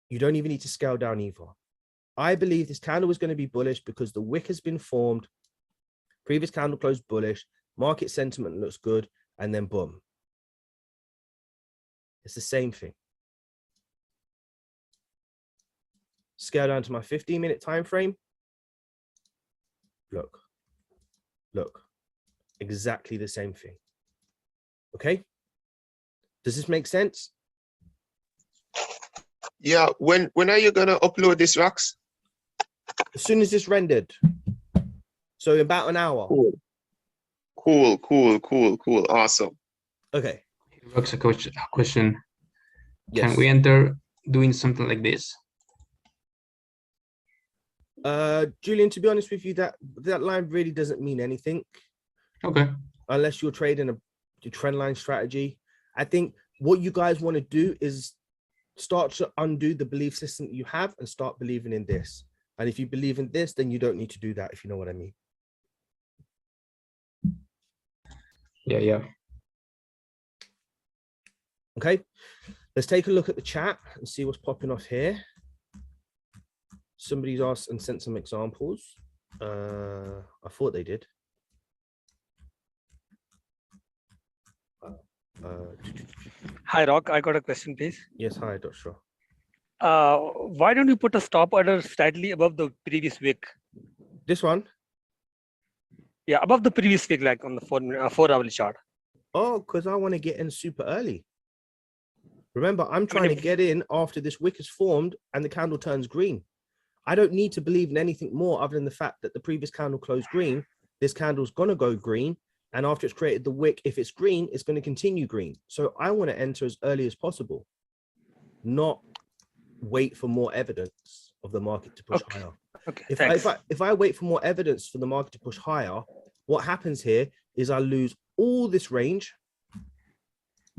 You don't even need to scale down either. I believe this candle is going to be bullish because the wick has been formed. Previous candle closed bullish. Market sentiment looks good. And then boom. It's the same thing. Scale down to my 15-minute time frame. Look, exactly the same thing. Okay, does this make sense? Yeah, when are you gonna upload this, Rox? As soon as it's rendered, so in about an hour. Cool, awesome. Okay, Rox, a question. Yes. Can we enter doing something like this? Julian, to be honest with you, that line really doesn't mean anything. Okay. Unless you're trading a trend line strategy. I think what you guys want to do is start to undo the belief system that you have and start believing in this. And if you believe in this, then you don't need to do that, if you know what I mean. Yeah. Okay, let's take a look at the chat and see what's popping off here. Somebody's asked and sent some examples. I thought they did. Hi, Rock. I got a question, please. Yes, hi, Dr. Shaw. Why don't you put a stop order slightly above the previous wick? This one? Yeah, above the previous wick, like on the 4-hourly chart. Oh, because I want to get in super early. Remember, I'm trying to get in after this wick is formed and the candle turns green. I don't need to believe in anything more other than the fact that the previous candle closed green. This candle's going to go green. And after it's created the wick, if it's green, it's going to continue green. So I want to enter as early as possible, not wait for more evidence of the market to push higher. Okay, if I wait for more evidence for the market to push higher, what happens here is I lose all this range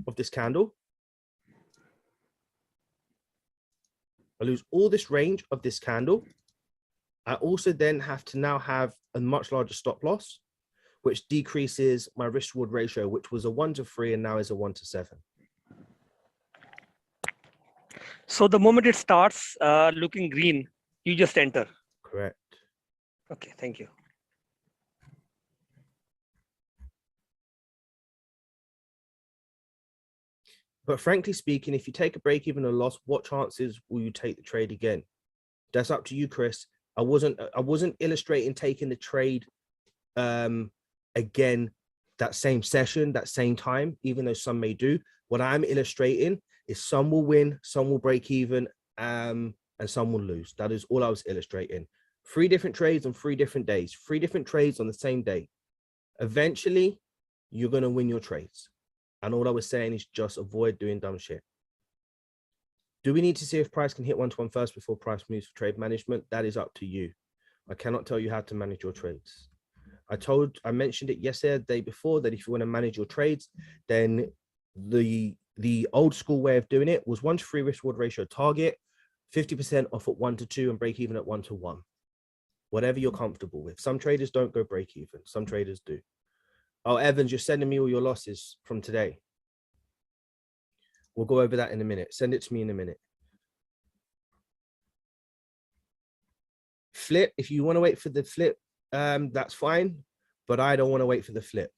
of this candle. I lose all this range of this candle. I also then have to now have a much larger stop loss, which decreases my risk reward ratio, which was a 1-to-3 and now is a 1-to-7. So the moment it starts looking green, you just enter. Correct. Okay, thank you. But frankly speaking, if you take a break even or loss, what chances will you take the trade again? That's up to you, Chris. I wasn't illustrating taking the trade again that same session, that same time, even though some may do. What I'm illustrating is some will win, some will break even, and some will lose. That is all I was illustrating. 3 different trades on 3 different days, 3 different trades on the same day. Eventually, you're going to win your trades. And all I was saying is just avoid doing dumb shit. Do we need to see if price can hit 1-to-1 first before price moves for trade management? That is up to you. I cannot tell you how to manage your trades. I mentioned it yesterday, the day before, that if you want to manage your trades, then the old school way of doing it was 1-to-3 risk reward ratio target, 50% off at 1-to-2 and break even at 1-to-1. Whatever you're comfortable with. Some traders don't go break even. Some traders do. Oh, Evans, you're sending me all your losses from today. We'll go over that in a minute. Send it to me in a minute. Flip, if you want to wait for the flip, that's fine, but I don't want to wait for the flip.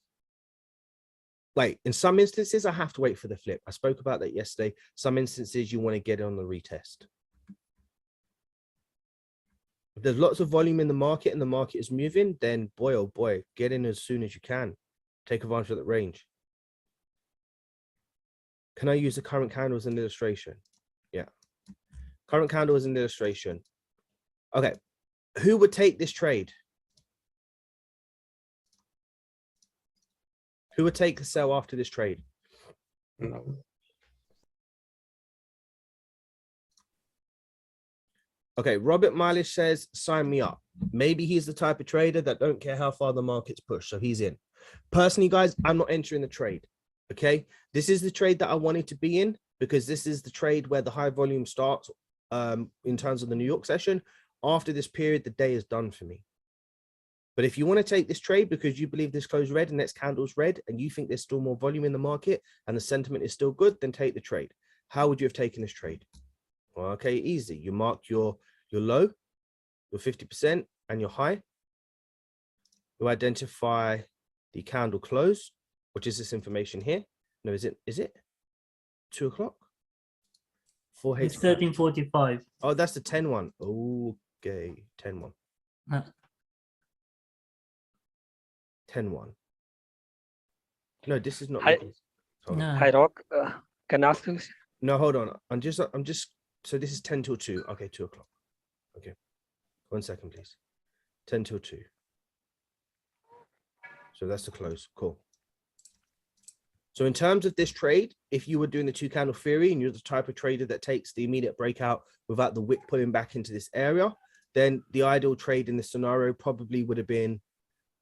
Wait, in some instances, I have to wait for the flip. I spoke about that yesterday. Some instances, you want to get it on the retest. If there's lots of volume in the market and the market is moving, then boy, oh boy, get in as soon as you can. Take advantage of that range. Can I use the current candle as an illustration? Yeah. Current candle as an illustration. Okay. Who would take this trade? Who would take the sell after this trade? No. Okay, Robert Mileage says, sign me up. Maybe he's the type of trader that don't care how far the market's pushed, so he's in. Personally, guys, I'm not entering the trade, okay? This is the trade that I wanted to be in because this is the trade where the high volume starts in terms of the New York session. After this period, the day is done for me. But if you want to take this trade because you believe this closed red and next candle's red and you think there's still more volume in the market and the sentiment is still good, then take the trade. How would you have taken this trade? Well, okay, easy. You mark your low, your 50% and your high. You identify the candle close, which is this information here. No, is it 2 o'clock? 4H. It's 13:45. Oh, that's the 10 one. Okay, 10 one. 10 1. No, this is not. Hi, No. Hi Rock. Can I ask you? No, hold on. I'm just. So this is 10 till 2. Okay, 2 o'clock. Okay, 1 second, please. 10 till 2. So that's the close. Cool. So in terms of this trade, if you were doing the 2 candle theory and you're the type of trader that takes the immediate breakout without the wick pulling back into this area, then the ideal trade in this scenario probably would have been,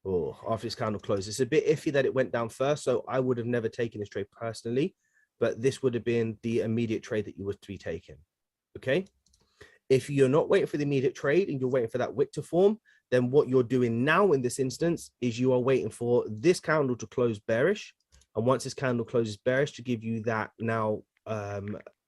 oh, after this candle closed. It's a bit iffy that it went down first, so I would have never taken this trade personally, but this would have been the immediate trade that you were to be taking. Okay. If you're not waiting for the immediate trade and you're waiting for that wick to form, then what you're doing now in this instance is you are waiting for this candle to close bearish. And once this candle closes bearish to give you that now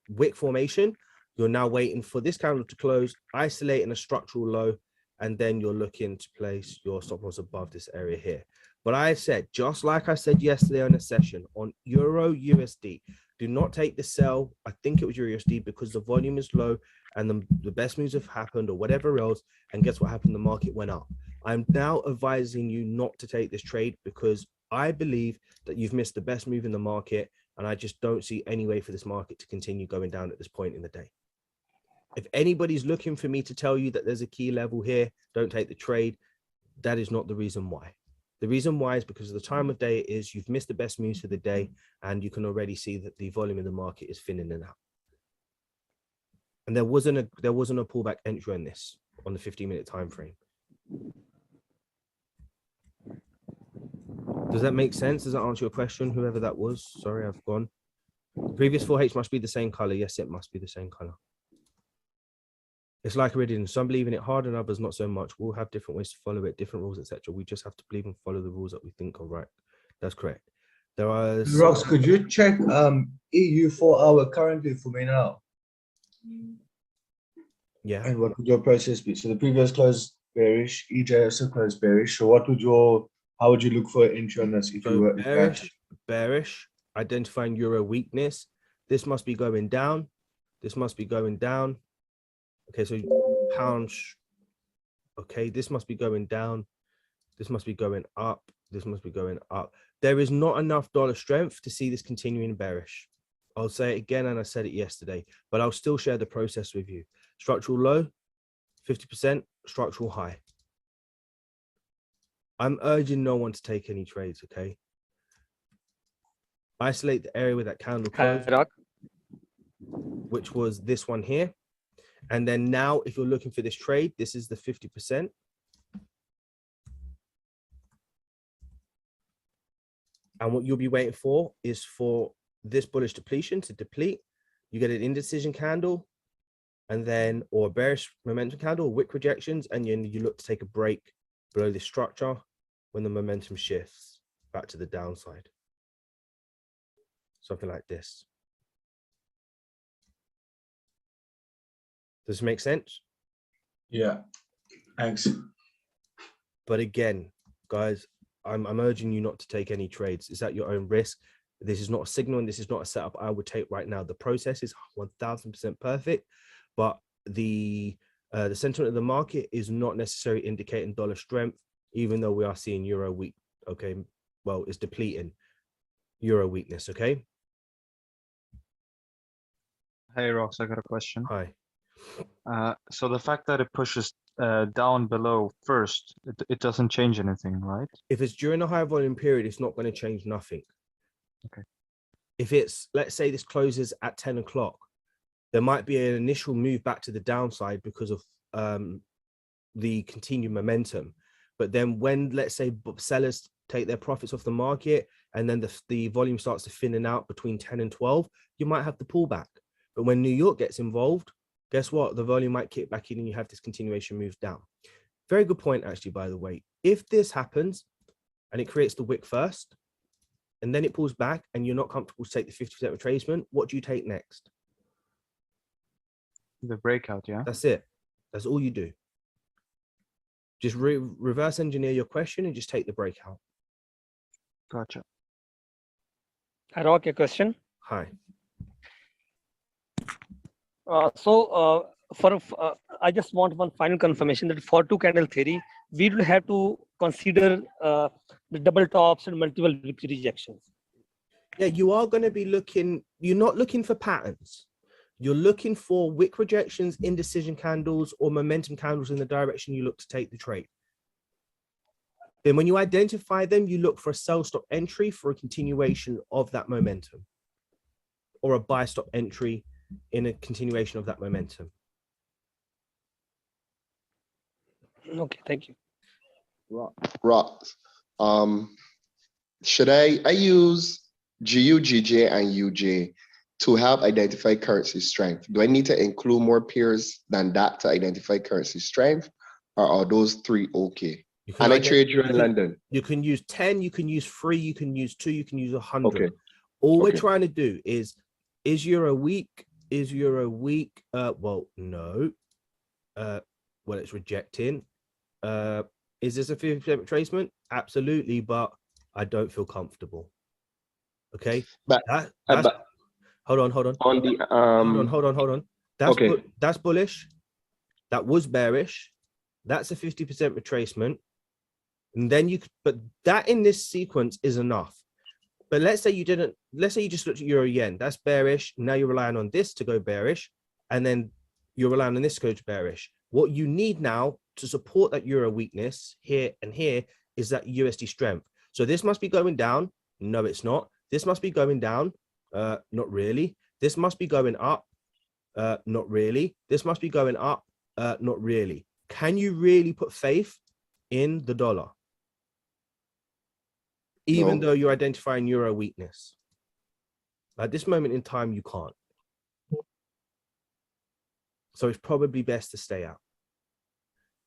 wick formation, you're now waiting for this candle to close, isolating a structural low, and then you're looking to place your stop loss above this area here. But I said, just like I said yesterday on the session on Euro USD, do not take the sell. I think it was Euro USD because the volume is low and the best moves have happened or whatever else. And guess what happened? The market went up. I'm now advising you not to take this trade because I believe that you've missed the best move in the market. And I just don't see any way for this market to continue going down at this point in the day. If anybody's looking for me to tell you that there's a key level here, don't take the trade. That is not the reason why. The reason why is because of the time of day it is, you've missed the best moves for the day, and you can already see that the volume in the market is thinning out. And there wasn't a pullback entry on this on the 15-minute time frame. Does that make sense? Does that answer your question? Whoever that was, sorry, I've gone. The previous 4H must be the same color. Yes, it must be the same color. It's like Iridium. Some believe in it hard and others not so much. We'll have different ways to follow it, different rules, etc. We just have to believe and follow the rules that we think are right. That's correct. There are. Rox, could you check EU 4-hour currently for me now? Yeah. And what would your process be? So the previous closed bearish, EJ also closed bearish. So what would how would you look for an entry on this if you were bearish, identifying euro weakness. This must be going down. This must be going down. Okay, so pound. Okay, this must be going down. This must be going up. This must be going up. There is not enough dollar strength to see this continuing bearish. I'll say it again, and I said it yesterday, but I'll still share the process with you. Structural low, 50%, structural high. I'm urging no one to take any trades, okay? Isolate the area where that candle closed, which was this one here. And then now, if you're looking for this trade, this is the 50%. And what you'll be waiting for is for this bullish depletion to deplete. You get an indecision candle, and then, or a bearish momentum candle, wick rejections, and you look to take a break below this structure when the momentum shifts back to the downside. Something like this. Does this make sense? Yeah, thanks. But again, guys, I'm urging you not to take any trades. It's at your own risk. This is not a signal and this is not a setup I would take right now. The process is 1000% perfect, but the The sentiment of the market is not necessarily indicating dollar strength, even though we are seeing euro weak. Okay, well, it's depleting euro weakness. Okay. Hey Ross, I got a question. Hi. So the fact that it pushes down below first, it doesn't change anything, right? If it's during a high volume period, it's not going to change nothing. Okay. If it's, let's say this closes at 10 o'clock, there might be an initial move back to the downside because of the continued momentum. But then when, let's say, sellers take their profits off the market and then the volume starts to thinning out between 10 and 12, you might have to pull back. But when New York gets involved, guess what? The volume might kick back in and you have this continuation move down. Very good point, actually, by the way. If this happens and it creates the wick first, and then it pulls back and you're not comfortable to take the 50% retracement, what do you take next? The breakout, yeah? That's it. That's all you do. Just reverse engineer your question and just take the breakout. Gotcha. Rock, a question. Hi. I just want one final confirmation that for two candle theory, we will have to consider the double tops and multiple wick rejections. Yeah, you are going to be looking, you're not looking for patterns. You're looking for wick rejections, indecision candles, or momentum candles in the direction you look to take the trade. Then when you identify them, you look for a sell stop entry for a continuation of that momentum, or a buy stop entry in a continuation of that momentum. Okay, thank you. Ross, should I use GU, GJ, and UJ to help identify currency strength? Do I need to include more pairs than that to identify currency strength, or are those three okay? And I trade you in London. You can use 10, you can use 3, you can use 2, you can use 100. Okay. All we're trying to do is euro weak? Is euro weak? Well, no. Well, it's rejecting. Is this a 50% retracement? Absolutely, but I don't feel comfortable. Okay. But hold on. On the hold on. That's bullish. That was bearish. That's a 50% retracement. And then but that in this sequence is enough. But let's say you just looked at euro yen, that's bearish. Now you're relying on this to go bearish, and then you're relying on this to go bearish. What you need now to support that euro weakness here and here is that USD strength. So this must be going down. No, it's not. This must be going down. Not really. This must be going up. Not really. This must be going up. Not really. Can you really put faith in the dollar? Even though you're identifying euro weakness. At this moment in time, you can't. So it's probably best to stay out.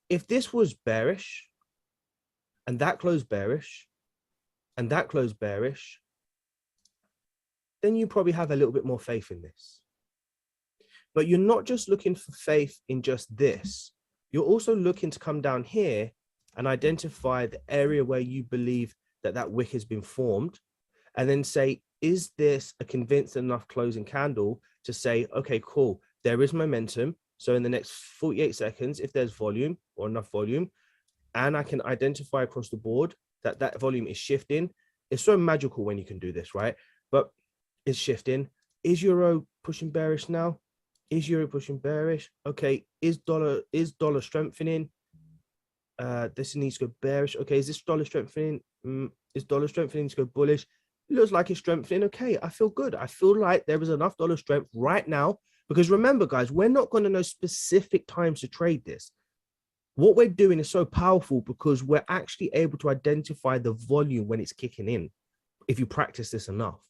If this was bearish, and that closed bearish, and that closed bearish, then you probably have a little bit more faith in this. But you're not just looking for faith in just this. You're also looking to come down here and identify the area where you believe that wick has been formed, and then say, is this a convincing enough closing candle to say, okay, cool, there is momentum. So in the next 48 seconds, if there's volume or enough volume, and I can identify across the board that volume is shifting. It's so magical when you can do this, right? But it's shifting. Is euro pushing bearish now? Is euro pushing bearish? Okay, is dollar strengthening? This needs to go bearish. Okay, is this dollar strengthening? Is dollar strengthening to go bullish? It looks like it's strengthening. Okay, I feel good. I feel like there is enough dollar strength right now, because remember, guys, we're not going to know specific times to trade this. What we're doing is so powerful because we're actually able to identify the volume when it's kicking in, if you practice this enough.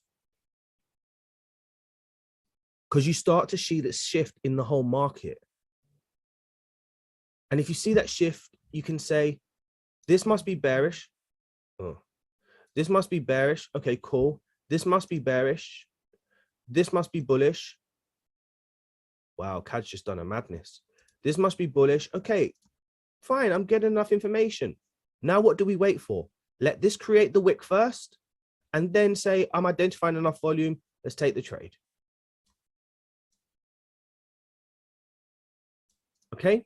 Because you start to see that shift in the whole market. And if you see that shift, you can say, this must be bearish. Oh, this must be bearish. Okay, cool. This must be bearish. This must be bullish. Wow, CAD's just done a madness. This must be bullish. Okay, fine. I'm getting enough information. Now, what do we wait for? Let this create the wick first, and then say, I'm identifying enough volume. Let's take the trade. Okay,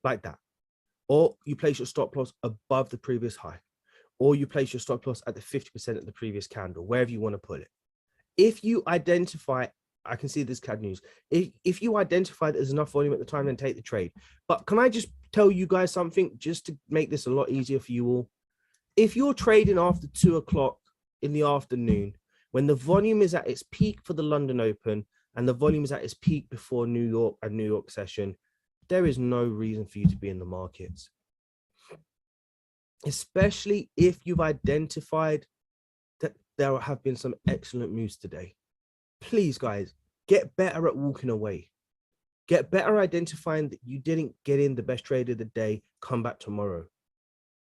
like that. Or you place your stop loss above the previous high, or you place your stop loss at the 50% of the previous candle, wherever you want to put it. If you identify, I can see this CAD news. If you identify that there's enough volume at the time, then take the trade. But can I just tell you guys something just to make this a lot easier for you all? If you're trading after 2 o'clock in the afternoon, when the volume is at its peak for the London Open and the volume is at its peak before New York session, there is no reason for you to be in the markets. Especially if you've identified that there have been some excellent moves today. Please, guys, get better at walking away. Get better identifying that you didn't get in the best trade of the day, come back tomorrow.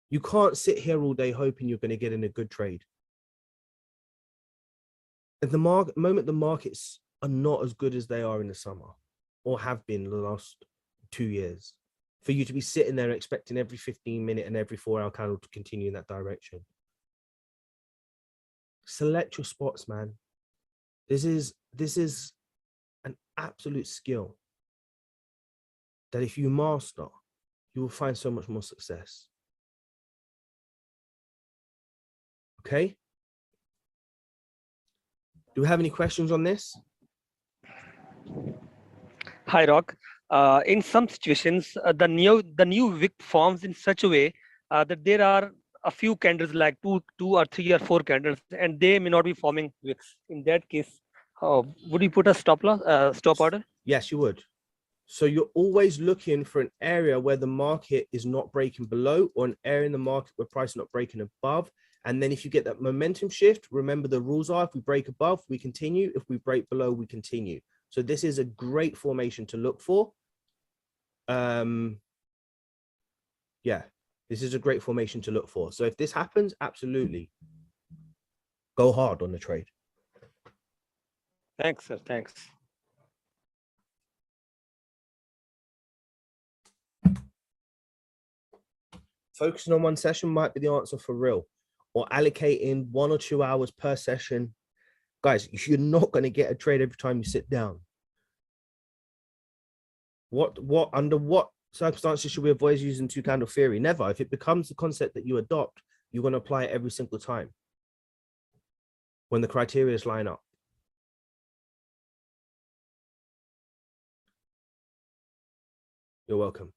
You can't sit here all day hoping you're going to get in a good trade. At the moment, the markets are not as good as they are in the summer or have been the last 2 years. For you to be sitting there expecting every 15-minute and every 4-hour candle to continue in that direction. Select your spots, man. This is an absolute skill that if you master, you will find so much more success. Okay? Do we have any questions on this? Hi, Rock. In some situations, the new wick forms in such a way that there are a few candles, like two or 3 or 4 candles, and they may not be forming wicks. In that case, would you put a stop order? Yes, you would. So you're always looking for an area where the market is not breaking below, or an area in the market where price is not breaking above. And then if you get that momentum shift, remember the rules are, if we break above, we continue. If we break below, we continue. So this is a great formation to look for. Yeah, this is a great formation to look for. So if this happens, absolutely go hard on the trade. Thanks, sir. Thanks. Focusing on one session might be the answer for real, or allocating 1 or 2 hours per session. Guys, you're not going to get a trade every time you sit down. Under what circumstances should we avoid using 2 candle theory? Never. If it becomes the concept that you adopt, you're going to apply it every single time when the criteria line up. You're welcome.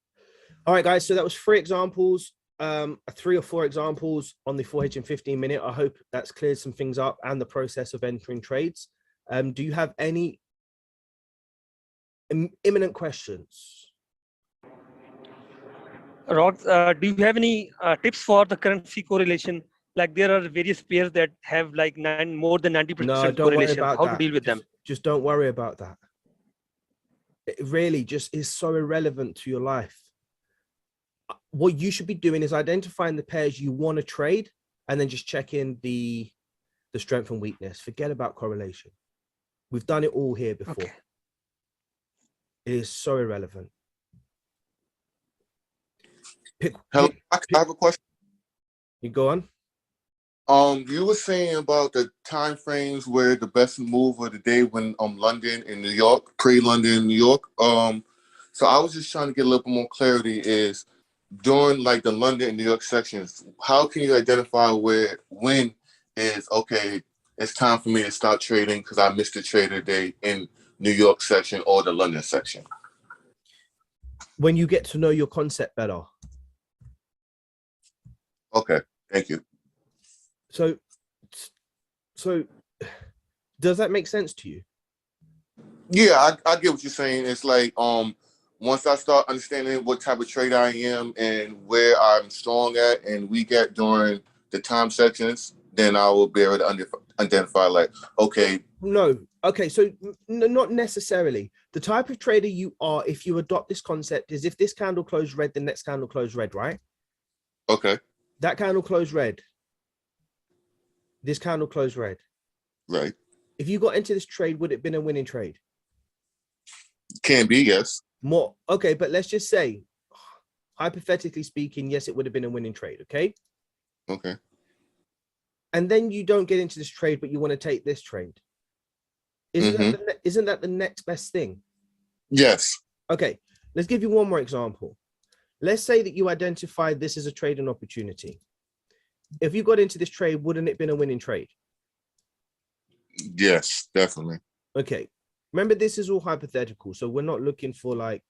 All right, guys. So that was 3 examples, 3 or 4 examples on the 4H and 15-minute. I hope that's cleared some things up and the process of entering trades. Do you have any imminent questions? Rock, do you have any tips for the currency correlation? Like there are various pairs that have like more than 90% No, don't worry correlation. about How that. to deal with them? Just don't worry about that. It really just is so irrelevant to your life. What you should be doing is identifying the pairs you want to trade and then just checking the strength and weakness. Forget about correlation. We've done it all here before. Okay. It is so irrelevant. Hello, I have a question. You go on. You were saying about the time frames where the best move of the day when London and New York, pre-London and New York. So I was just trying to get a little bit more clarity is during like the London and New York sections, how can you identify when is okay, it's time for me to start trading because I missed the trade of the day in New York section or the London section? When you get to know your concept better. Okay, thank you. So does that make sense to you? Yeah, I get what you're saying. It's like once I start understanding what type of trader I am and where I'm strong at and weak at during the time sections, then I will be able to identify like, okay. No. Okay, so not necessarily. The type of trader you are, if you adopt this concept, is if this candle closed red, the next candle closed red, right? Okay. That candle closed red. This candle closed red. Right. If you got into this trade, would it have been a winning trade? Can be, yes. More. Okay, but let's just say, hypothetically speaking, yes, it would have been a winning trade, okay? Okay. And then you don't get into this trade, but you want to take this trade. Isn't that the next best thing? Yes. Okay, let's give you one more example. let's say that you identified this as a trading opportunity. If you got into this trade, wouldn't it been a winning trade? Yes, definitely. Okay. Remember, this is all hypothetical. So we're not looking for like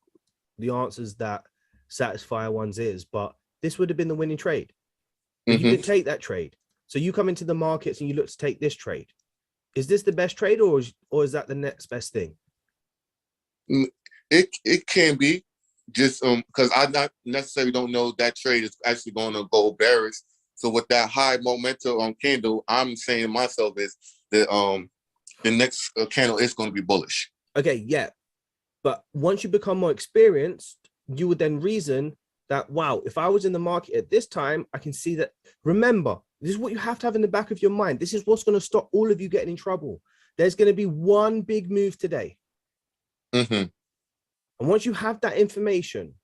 the answers that satisfy one's ears, but this would have been the winning trade. But you didn't take that trade. So you come into the markets and you look to take this trade. Is this the best trade, or is that the next best thing? It can be, just because I not necessarily don't know that trade is actually going to go bearish. So with that high momentum candle, I'm saying to myself is that the next candle is going to be bullish. Okay, yeah. But once you become more experienced, you would then reason that, wow, if I was in the market at this time, I can see that. Remember, this is what you have to have in the back of your mind. This is what's going to stop all of you getting in trouble. There's going to be one big move today. And once you have that information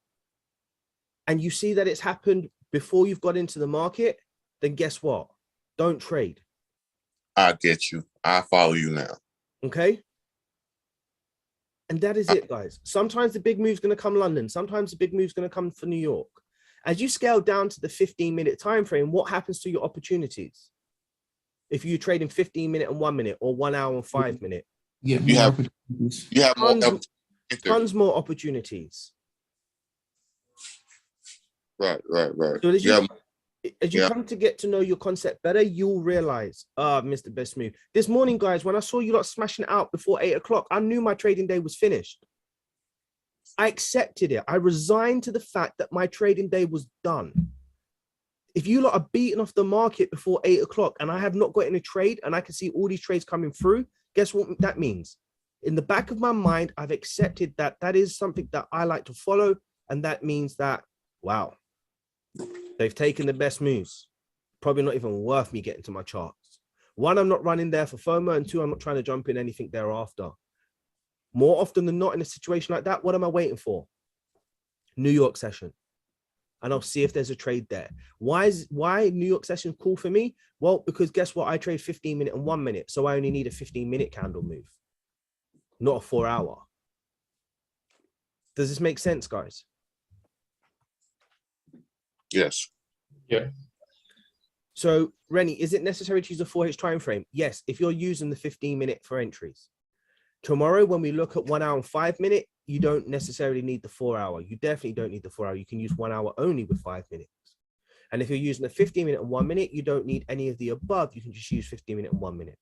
and you see that it's happened before you've got into the market, then guess what? Don't trade. I get you. I follow you now. Okay. And that is it, guys. Sometimes the big move's going to come London. Sometimes the big move's going to come for New York. As you scale down to the 15-minute time frame, what happens to your opportunities? If you trade in 15-minute and 1 minute, or 1 hour and 5 minute, you have tons more opportunities. Right. So as you come to get to know your concept better, you'll realize, Mr. Best Move. This morning, guys, when I saw you lot smashing it out before 8 o'clock, I knew my trading day was finished. I accepted it. I resigned to the fact that my trading day was done. If you lot are beating off the market before 8 o'clock and I have not got in a trade and I can see all these trades coming through, guess what that means? In the back of my mind, I've accepted that that is something that I like to follow. And that means that, wow, they've taken the best moves. Probably not even worth me getting to my charts. One, I'm not running there for FOMO, and two, I'm not trying to jump in anything thereafter. More often than not in a situation like that, what am I waiting for? New York session. And I'll see if there's a trade there. Why New York session cool for me? Well, because guess what? I trade 15-minute and 1 minute. So I only need a 15-minute candle move, not a 4 hour. Does this make sense, guys? Yes. Yeah. So, Rennie, is it necessary to use a 4H time frame? Yes, if you're using the 15-minute for entries. Tomorrow, when we look at 1 hour and 5 minute, you don't necessarily need the 4 hour. You definitely don't need the 4 hour. You can use 1 hour only with 5 minutes. And if you're using the 15-minute and 1 minute, you don't need any of the above. You can just use 15-minute and 1 minute.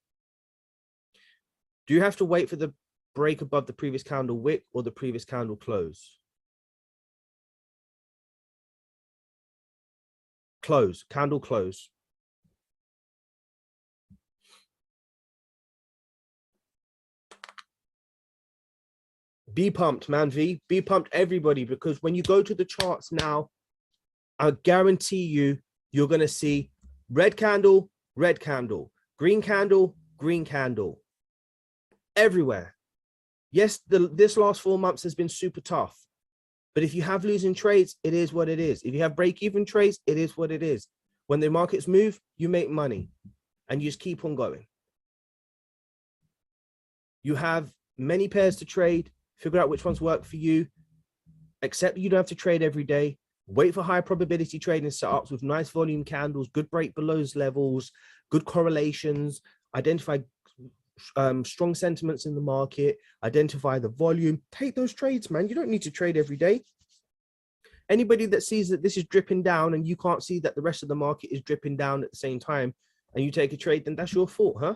Do you have to wait for the break above the previous candle wick or the previous candle close? Close, candle close. Be pumped, man, V. Be pumped, everybody, because when you go to the charts now, I guarantee you're going to see red candle, green candle, green candle. Everywhere. Yes, this last 4 months has been super tough. But if you have losing trades, it is what it is. If you have break-even trades, it is what it is. When the markets move, you make money and you just keep on going. You have many pairs to trade. Figure out which ones work for you. Accept that you don't have to trade every day. Wait for high probability trading setups with nice volume candles, good break below levels, good correlations. Identify strong sentiments in the market. Identify the volume. Take those trades, man. You don't need to trade every day. Anybody that sees that this is dripping down and you can't see that the rest of the market is dripping down at the same time and you take a trade, then that's your fault, huh?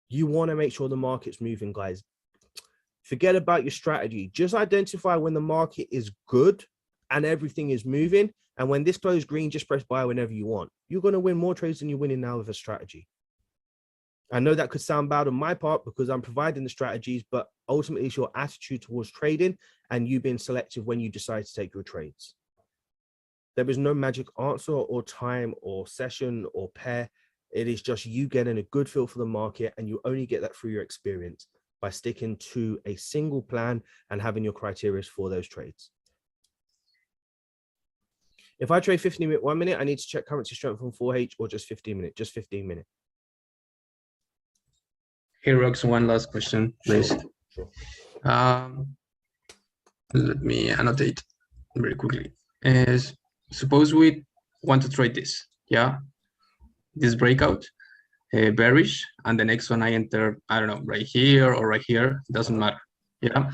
You want to make sure the market's moving, guys. Forget about your strategy. Just identify when the market is good and everything is moving. And when this closed green, just press buy whenever you want. You're going to win more trades than you're winning now with a strategy. I know that could sound bad on my part because I'm providing the strategies, but ultimately it's your attitude towards trading and you being selective when you decide to take your trades. There is no magic answer or time or session or pair. It is just you getting a good feel for the market, and you only get that through your experience by sticking to a single plan and having your criteria for those trades. If I trade 15-minute, 1 minute, I need to check currency strength on 4H or just 15-minute, just 15-minute. Here, Rox, one last question, please. Sure. Let me annotate. very quickly. Suppose we want to trade this, yeah? This breakout, bearish, and the next one I enter, I don't know, right here or right here, doesn't matter, yeah?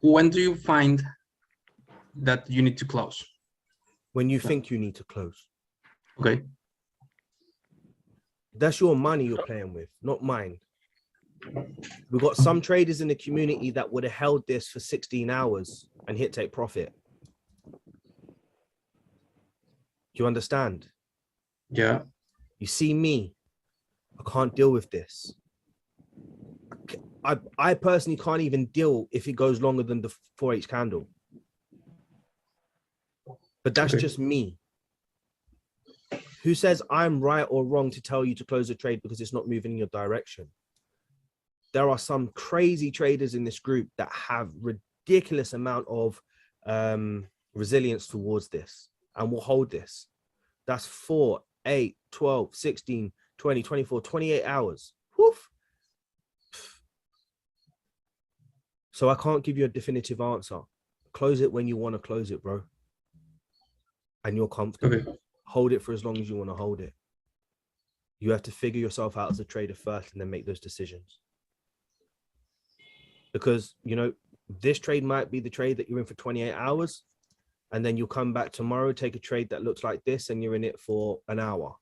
When do you find that you need to close? When you think you need to close. Okay. That's your money you're playing with, not mine. We've got some traders in the community that would have held this for 16 hours and hit take profit. Do you understand? Yeah. You see me, I can't deal with this. I personally can't even deal if it goes longer than the 4H candle. But that's just me. Who says I'm right or wrong to tell you to close a trade because it's not moving in your direction? There are some crazy traders in this group that have ridiculous amount of resilience towards this and will hold this. That's 4, 8, 12, 16, 20, 24, 28 hours. Woof. So I can't give you a definitive answer. Close it when you want to close it, bro. And you're comfortable. Okay. Hold it for as long as you want to hold it. You have to figure yourself out as a trader first and then make those decisions. Because, you know, this trade might be the trade that you're in for 28 hours. And then you'll come back tomorrow, take a trade that looks like this, and you're in it for an hour.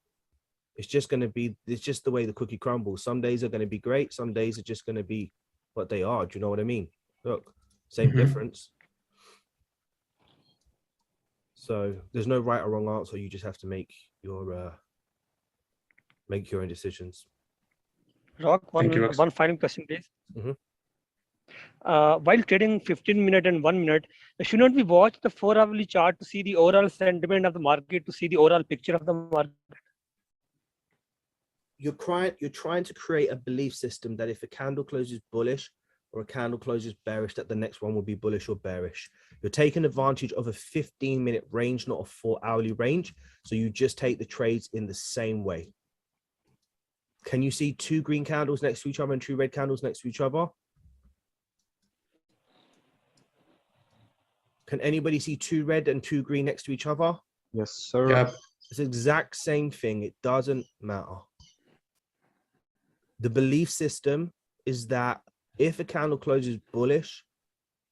It's just going to be, it's just the way the cookie crumbles. Some days are going to be great. Some days are just going to be what they are. Do you know what I mean? Look, same difference. So there's no right or wrong answer. You just have to make your own decisions. Rock, one final question, please. While trading 15-minute and 1 minute, shouldn't we watch the 4-hourly chart to see the overall sentiment of the market, to see the overall picture of the market? You're trying to create a belief system that if a candle closes bullish or a candle closes bearish, that the next one will be bullish or bearish. You're taking advantage of a 15-minute range, not a 4-hourly range. So you just take the trades in the same way. Can you see 2 green candles next to each other and 2 red candles next to each other? Can anybody see 2 red and 2 green next to each other? Yes, sir. Yep. It's the exact same thing. It doesn't matter. The belief system is that if a candle closes bullish,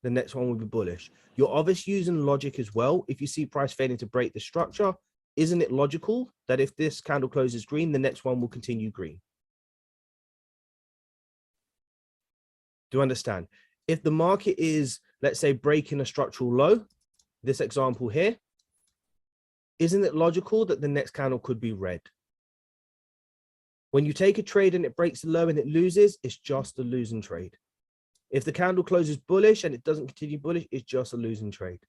the next one will be bullish. You're obviously using logic as well. If you see price failing to break the structure, isn't it logical that if this candle closes green, the next one will continue green? Do you understand? If the market is, let's say, breaking a structural low, this example here, isn't it logical that the next candle could be red? When you take a trade and it breaks the low and it loses, it's just a losing trade. If the candle closes bullish and it doesn't continue bullish, it's just a losing trade.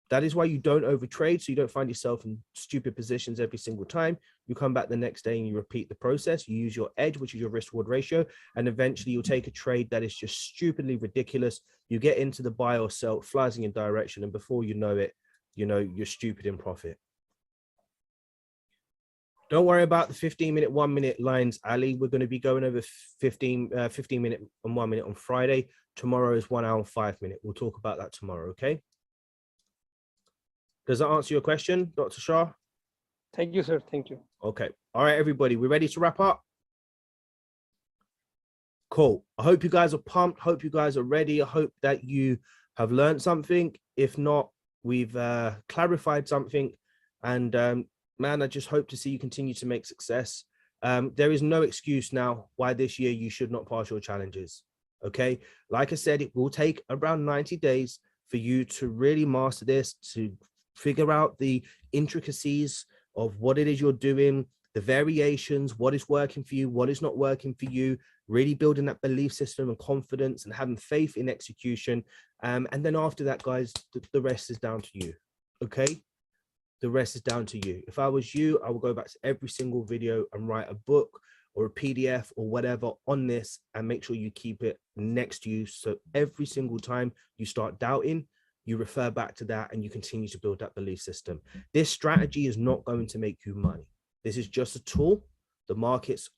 That is why you don't overtrade, so you don't find yourself in stupid positions every single time. You come back the next day and you repeat the process. You use your edge, which is your risk-reward ratio, and eventually you'll take a trade that is just stupidly ridiculous. You get into the buy or sell, it flies in your direction, and before you know it, you know, you're stupid in profit. Don't worry about the 15-minute, 1 minute lines, Ali. We're going to be going over 15-minute and 1 minute on Friday. Tomorrow is 1 hour and 5 minutes. We'll talk about that tomorrow, okay? Does that answer your question, Dr. Shah? Thank you, sir. Thank you. Okay. All right, everybody. We ready to wrap up? Cool. I hope you guys are pumped. Hope you guys are ready. I hope that you have learned something. If not, we've clarified something. And man, I just hope to see you continue to make success. There is no excuse now why this year you should not pass your challenges. Okay. Like I said, it will take around 90 days for you to really master this, to figure out the intricacies of what it is you're doing, the variations, what is working for you, what is not working for you, really building that belief system and confidence and having faith in execution. And then after that, guys, the rest is down to you. Okay. The rest is down to you. If I was you, I would go back to every single video and write a book or a PDF or whatever on this and make sure you keep it next to you. So every single time you start doubting, you refer back to that and you continue to build that belief system. This strategy is not going to make you money. This is just a tool. The markets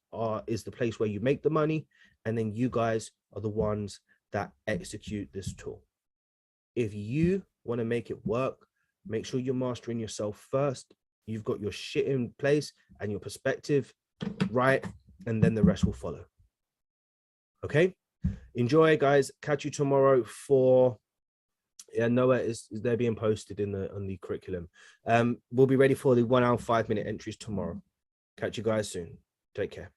is the place where you make the money. And then you guys are the ones that execute this tool. If you want to make it work, make sure you're mastering yourself first. You've got your shit in place and your perspective right, and then the rest will follow. Okay, enjoy, guys. Catch you tomorrow for Noah is they're being posted in the on the curriculum. We'll be ready for the 1 hour 5 minute entries tomorrow. Catch you guys soon. Take care,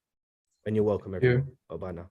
and you're welcome, everyone. Bye bye now.